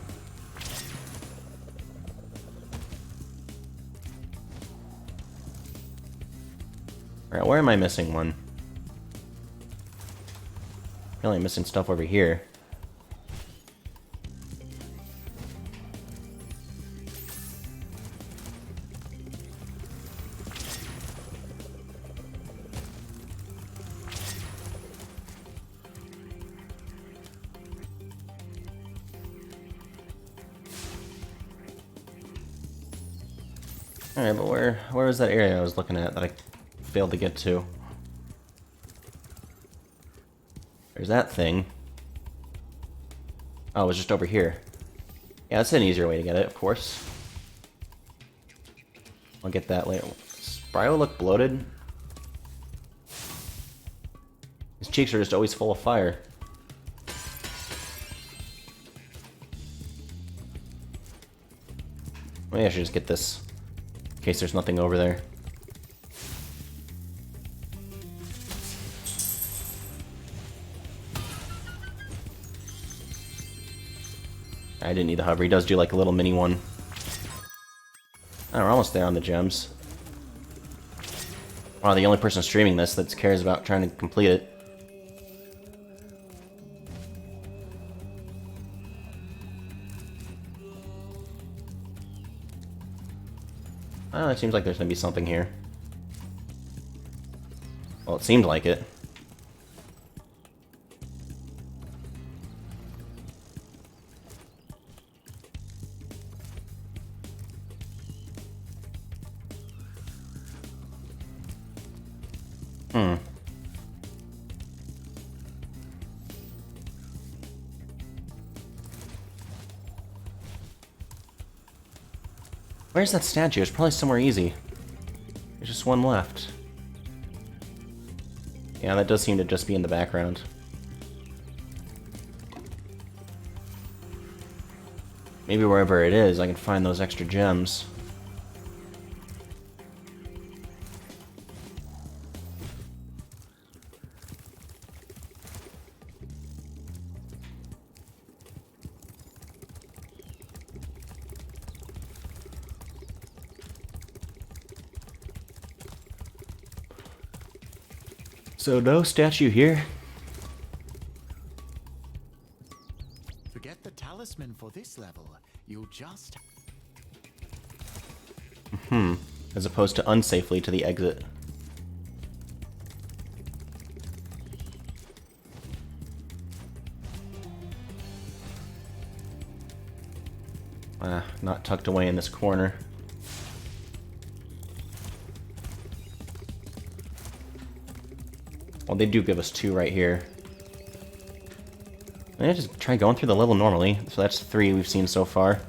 Alright, where am I missing one? Really missing stuff over here. Alright, but where was that area I was looking at that I failed to get to? There's that thing. Oh, it was just over here. Yeah, that's an easier way to get it, of course. I'll get that later. Does Spyro look bloated? His cheeks are just always full of fire. Maybe I should just get this. In case there's nothing over there. I didn't need the hover. He does do like a little mini one. Oh, we're almost there on the gems. Wow, the only person streaming this that cares about trying to complete it. Oh, it seems like there's gonna be something here. Well, it seemed like it. Where's that statue? It's probably somewhere easy. There's just one left. Yeah, that does seem to just be in the background. Maybe wherever it is, I can find those extra gems. So no statue here? Forget the talisman for this level. You'll just... As opposed to unsafely to the exit. Not tucked away in this corner. Well, they do give us 2 right here. I just try going through the level normally. So that's 3 we've seen so far.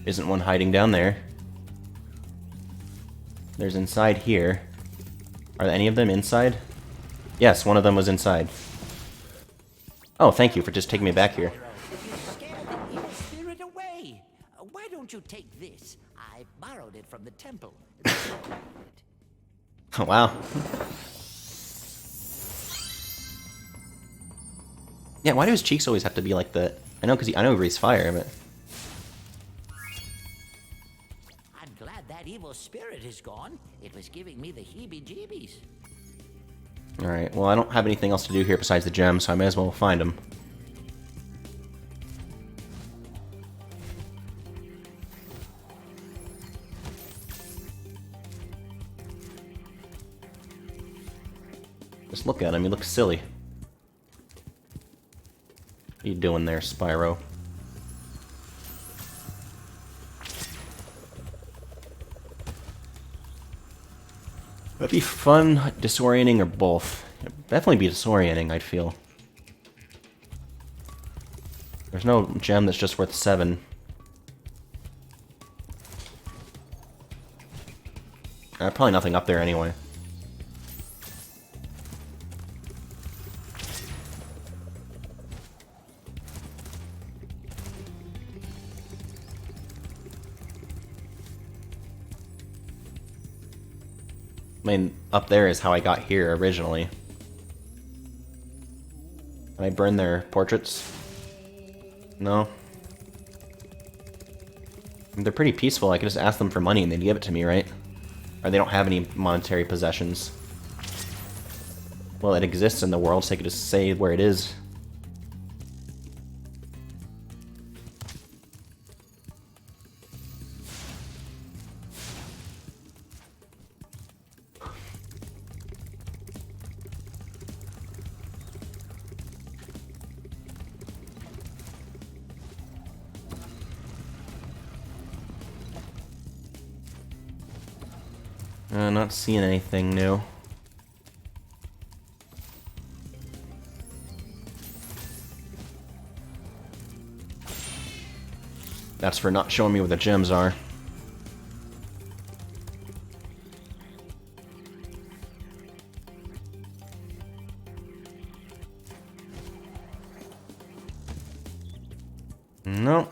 Isn't one hiding down there? There's inside here. Are any of them inside? Yes, one of them was inside. Oh, thank you for just taking me back here. You scared the evil spirit away. Why don't you take this? I borrowed it from the temple. Oh, wow. Yeah, why do his cheeks always have to be like that? I know, I know he breathes fire, but... I'm glad that evil spirit is gone. It was giving me the heebie-jeebies. Alright, well I don't have anything else to do here besides the gem, so I may as well find them. Just look at him, he looks silly. What are you doing there, Spyro? That'd be fun, disorienting, or both. It'd definitely be disorienting, I'd feel. There's no gem that's just worth 7. Probably nothing up there anyway. I mean, up there is how I got here originally. Can I burn their portraits? No. They're pretty peaceful. I could just ask them for money and they'd give it to me, right? Or they don't have any monetary possessions. Well, it exists in the world, so I could just say where it is. Not seeing anything new. That's for not showing me where the gems are. No.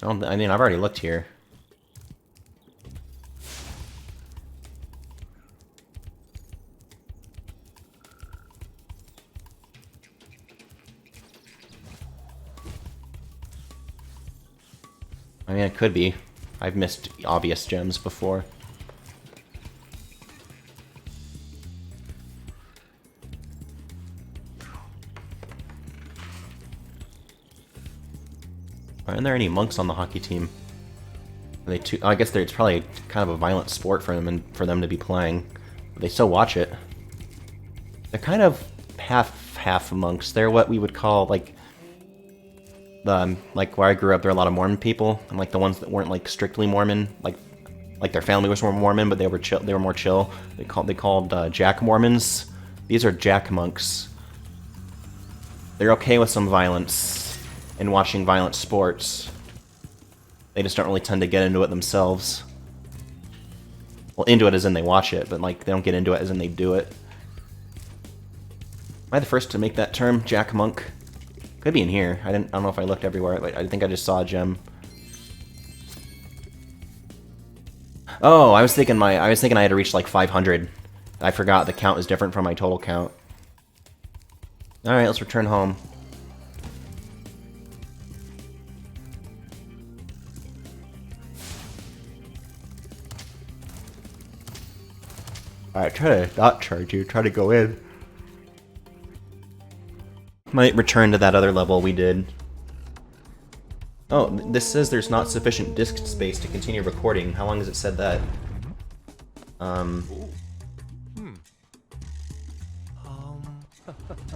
I mean, I've already looked here. I mean, it could be. I've missed obvious gems before. Aren't there any monks on the hockey team? Are they too? I guess it's probably kind of a violent sport for them and for them to be playing. But they still watch it. They're kind of half monks. They're what we would call like where I grew up. There are a lot of Mormon people, and like the ones that weren't like strictly Mormon, like their family was more Mormon, but they were chill. They were more chill. They called Jack Mormons. These are Jack monks. They're okay with some violence and watching violent sports. They just don't really tend to get into it themselves. Well, into it as in they watch it, but like they don't get into it as in they do it. Am I the first to make that term? Jack Monk? Could be in here. I don't know if I looked everywhere, but I think I just saw a gem. Oh, I was thinking I had to reach like 500. I forgot the count is different from my total count. Alright, let's return home. Alright, try to not charge you, try to go in. Might return to that other level we did. Oh, this says there's not sufficient disk space to continue recording. How long has it said that?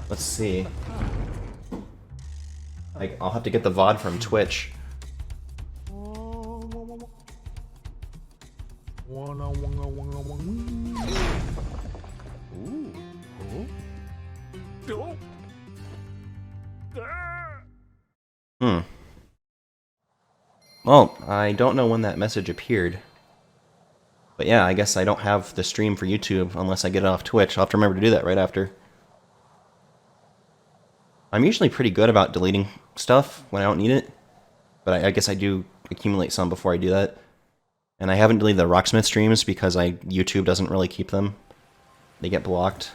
Let's see. I'll have to get the VOD from Twitch. Well, I don't know when that message appeared. But yeah, I guess I don't have the stream for YouTube unless I get it off Twitch. I'll have to remember to do that right after. I'm usually pretty good about deleting stuff when I don't need it. But I guess I do accumulate some before I do that. And I haven't deleted the Rocksmith streams because YouTube doesn't really keep them. They get blocked.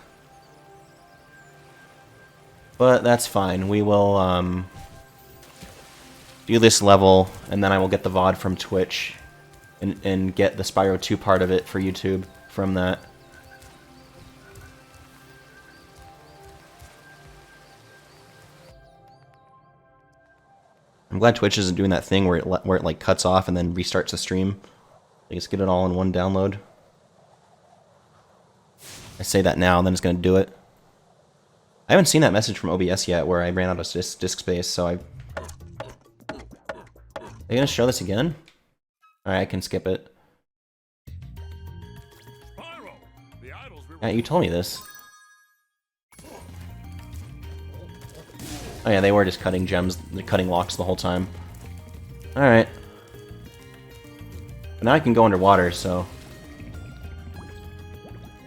But that's fine. We will do this level, and then I will get the VOD from Twitch and get the Spyro 2 part of it for YouTube from that. I'm glad Twitch isn't doing that thing where it like cuts off and then restarts the stream. I just get it all in one download. I say that now, and then it's going to do it. I haven't seen that message from OBS yet where I ran out of disk space, so Are they going to show this again? Alright, I can skip it. Yeah, you told me this. Oh yeah, they were just cutting gems, cutting locks the whole time. Alright. But now I can go underwater, so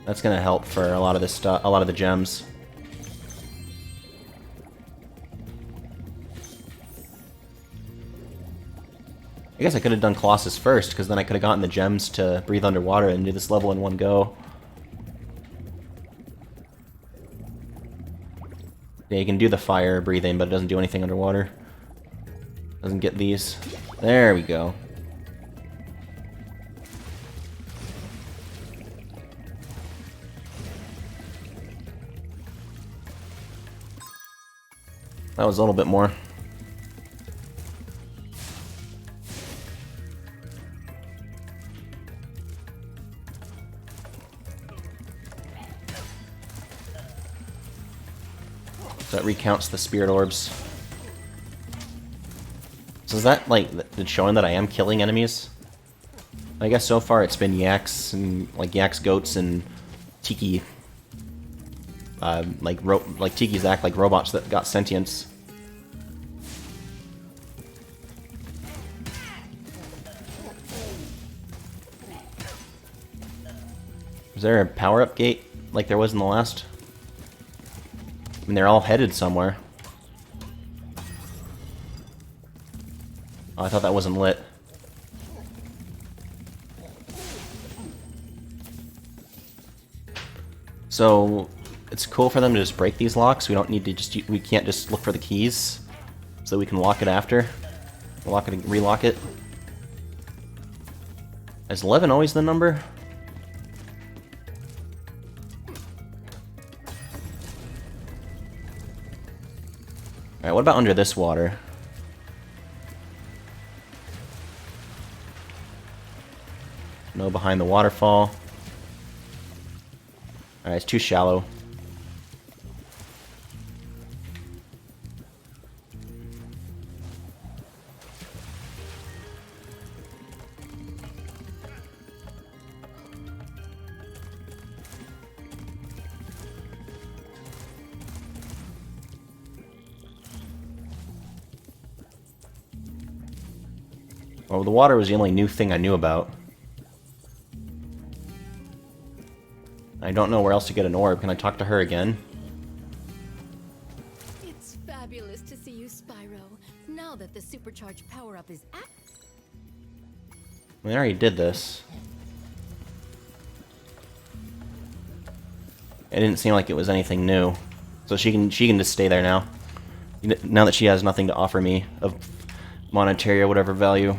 that's gonna help for a lot of this stuff, a lot of the gems. I guess I could have done Colossus first, because then I could have gotten the gems to breathe underwater and do this level in one go. Yeah, you can do the fire breathing, but it doesn't do anything underwater. Doesn't get these. There we go. That was a little bit more. That recounts the spirit orbs. So is that like showing that I am killing enemies? I guess so far it's been yaks and like yaks, goats, and tiki. Like tikis act like robots that got sentience. Is there a power-up gate like there was in the last? I mean, they're all headed somewhere. Oh, I thought that wasn't lit. So it's cool for them to just break these locks. We don't need to we can't just look for the keys, so we can lock it after. Lock it and relock it. Is 11 always the number? Alright, what about under this water? No behind the waterfall. Alright, it's too shallow. Well, the water was the only new thing I knew about. I don't know where else to get an orb. Can I talk to her again? It's fabulous to see you, Spyro. Now that the supercharged power-up is active. I already did this. It didn't seem like it was anything new. So she can just stay there now. Now that she has nothing to offer me of monetary or whatever value.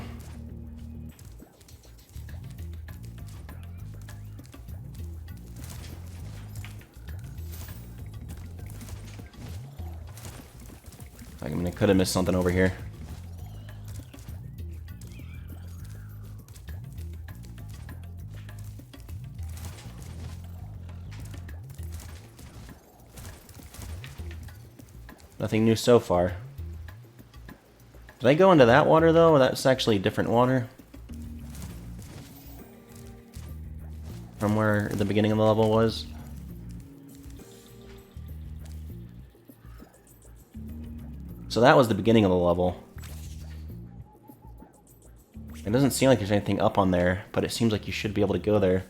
I mean, I could have missed something over here. Nothing new so far. Did I go into that water, though? That's actually different water. From where the beginning of the level was. So that was the beginning of the level. It doesn't seem like there's anything up on there, but it seems like you should be able to go there.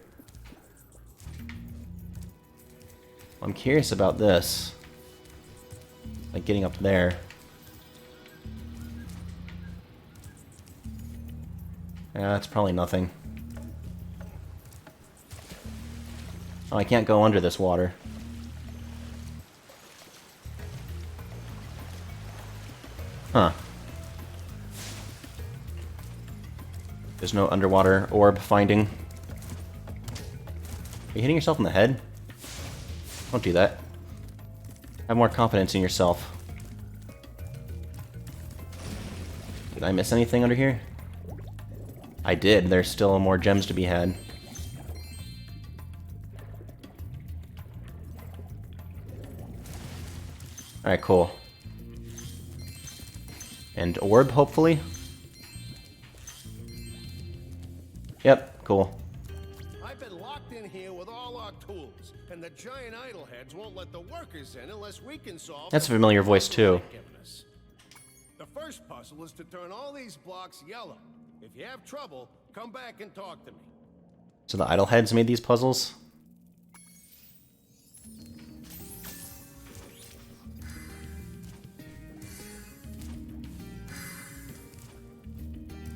I'm curious about this. Like getting up there. Yeah, that's probably nothing. Oh, I can't go under this water. Huh. There's no underwater orb finding. Are you hitting yourself in the head? Don't do that. Have more confidence in yourself. Did I miss anything under here? I did. There's still more gems to be had. Alright, cool. And orb, hopefully? Yep, cool. I've been locked in here with all our tools, and the giant idol heads won't let the workers in unless we can solve. That's a familiar voice too. The first puzzle is to turn all these blocks yellow. If you have trouble, come back and talk to me. So the idol heads made these puzzles?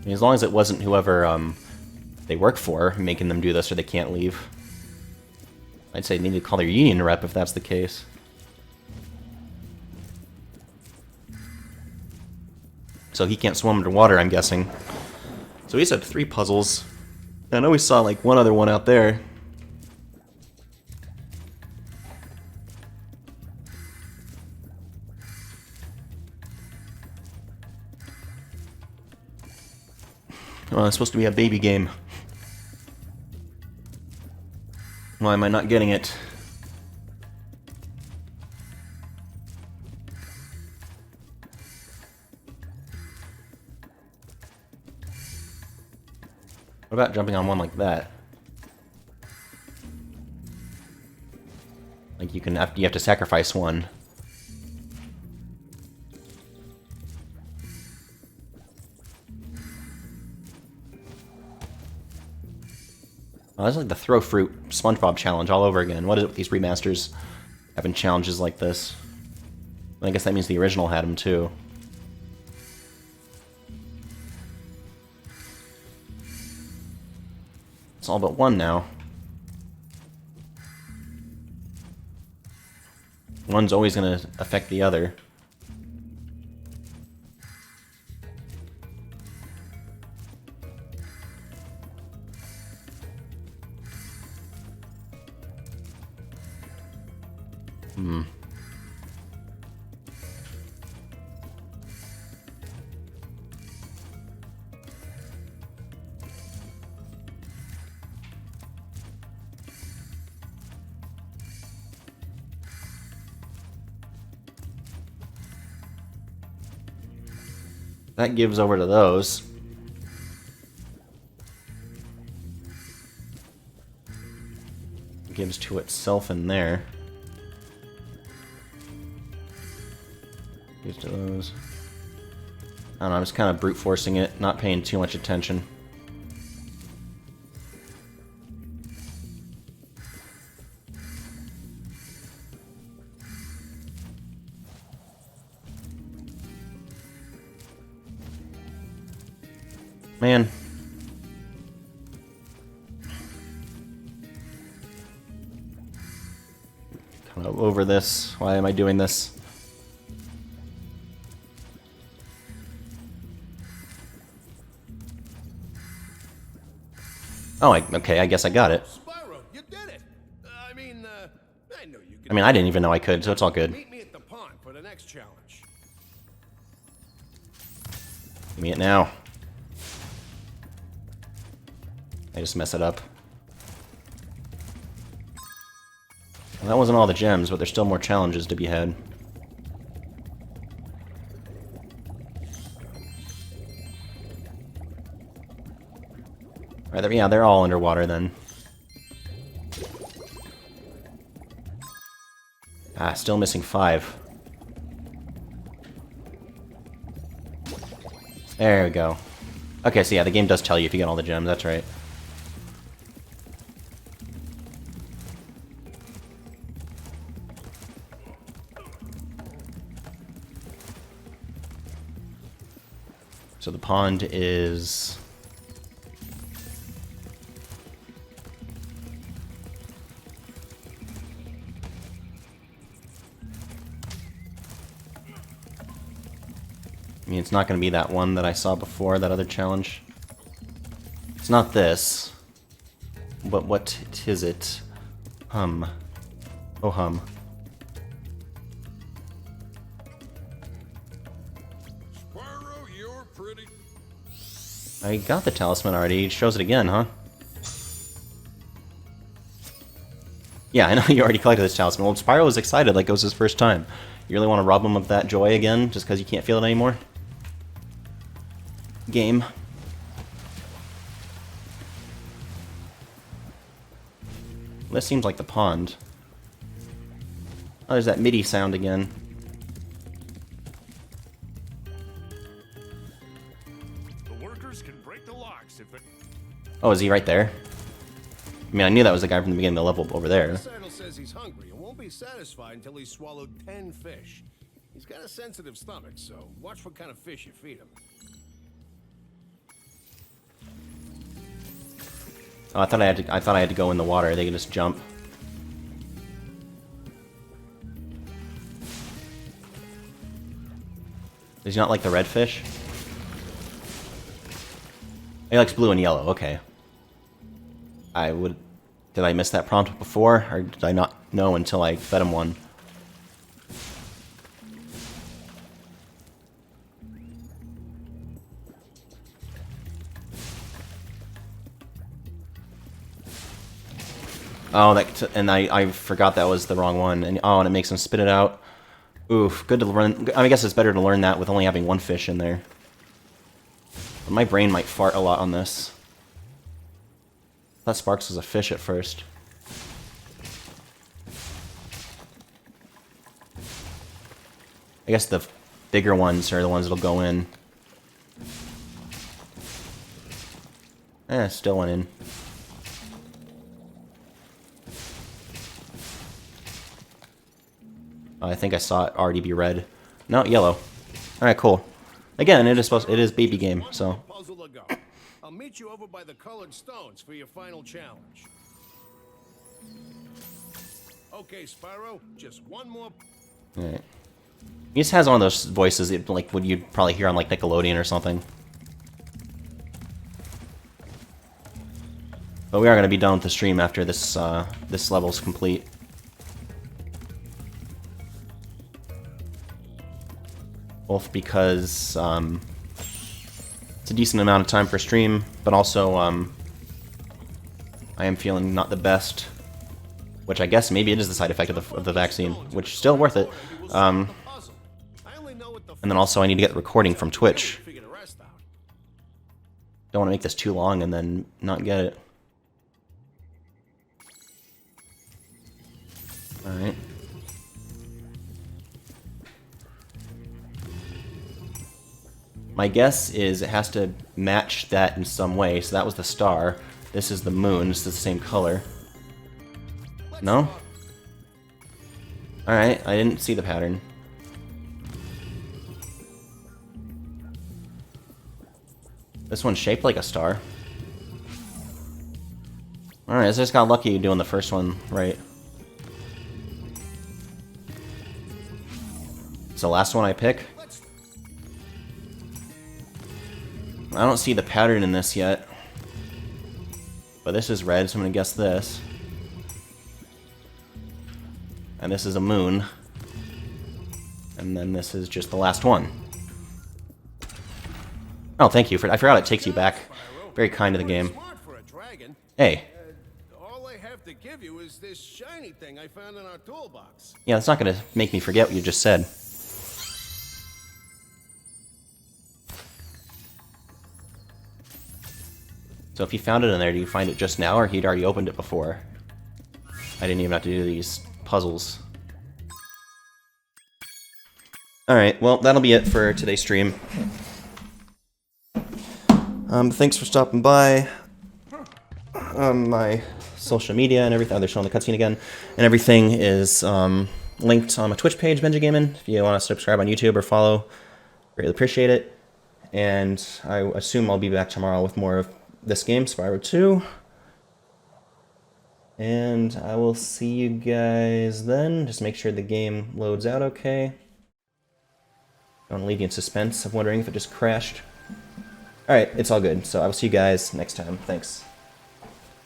I mean, as long as it wasn't whoever they work for making them do this or they can't leave. I'd say they need to call their union rep if that's the case. So he can't swim underwater, I'm guessing. So he's had 3 puzzles. I know we saw like one other one out there. Oh, it's supposed to be a baby game. Why am I not getting it? What about jumping on one like that? Like you have to sacrifice one. Oh, that's like the throw fruit SpongeBob challenge all over again. What is it with these remasters having challenges like this? I guess that means the original had them too. It's all but one now. One's always going to affect the other. That gives over to those. Gives to itself in there. Gives to those. I don't know, I'm just kind of brute forcing it, not paying too much attention. Man. Kind of over this. Why am I doing this? Oh, okay, I guess I got it. Spyro, you did it. I mean, I knew you could. I mean, I didn't even know I could, so it's all good. Meet me at the pond for the next challenge. Give me it now. I just mess it up. Well, that wasn't all the gems, but there's still more challenges to be had. Right, yeah, they're all underwater then. Ah, still missing 5. There we go. Okay, so yeah, the game does tell you if you get all the gems, that's right. So the pond is... I mean, it's not going to be that one that I saw before, that other challenge. It's not this. But what is it? Hum. Oh, hum. Spyro, you're pretty. I got the talisman already. It shows it again, huh? Yeah, I know you already collected this talisman. Well, Spyro was excited like it was his first time. You really want to rob him of that joy again, just because you can't feel it anymore? Game. This seems like the pond. Oh, there's that MIDI sound again. The workers can break the locks if they... Oh, is he right there? I mean, I knew that was the guy from the beginning of the level over there. Saddle says he's hungry and won't be satisfied until he's swallowed 10 fish. He's got a sensitive stomach, so watch what kind of fish you feed him. Oh, I thought I had to go in the water. They can just jump. Does he not like the red fish? He likes blue and yellow. Okay. Did I miss that prompt before, or did I not know until I fed him one? Oh, I forgot that was the wrong one, and oh, and it makes him spit it out. Oof, good to learn. I mean, I guess it's better to learn that with only having one fish in there. But my brain might fart a lot on this. I thought Sparks was a fish at first. I guess the bigger ones are the ones that'll go in. Still went in. I think I saw it already be red. No, yellow. Alright, cool. Again, it is baby game, so. Puzzle to go. I'll meet you over by the colored stones for your final challenge. Okay, Spyro, just one more. Alright. He just has one of those voices like what you'd probably hear on like Nickelodeon or something. But we are going to be done with the stream after this this level's complete. Both because it's a decent amount of time for stream, but also I am feeling not the best, which I guess maybe it is the side effect of the vaccine, which is still worth it. And then also I need to get the recording from Twitch. Don't want to make this too long and then not get it. Alright. My guess is it has to match that in some way. So that was the star. This is the moon. This is the same color. No? Alright, I didn't see the pattern. This one's shaped like a star. Alright, I just got lucky doing the first one right. It's the last one I pick. I don't see the pattern in this yet. But this is red, so I'm gonna guess this. And this is a moon. And then this is just the last one. Oh, thank you. I forgot it takes you back. Very kind of the game. Hey. All I have to give you is this shiny thing I found in our toolbox. Yeah, that's not gonna make me forget what you just said. So if you found it in there, do you find it just now, or he'd already opened it before? I didn't even have to do these puzzles. Alright, well, that'll be it for today's stream. Thanks for stopping by. My social media and everything, they're showing the cutscene again, and everything is linked on my Twitch page, Benjagamin. If you want to subscribe on YouTube or follow, greatly appreciate it. And I assume I'll be back tomorrow with more of this game, Spyro 2. And I will see you guys then. Just make sure the game loads out okay. Don't want to leave you in suspense of wondering if it just crashed. Alright, it's all good. So I will see you guys next time. Thanks.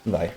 Bye.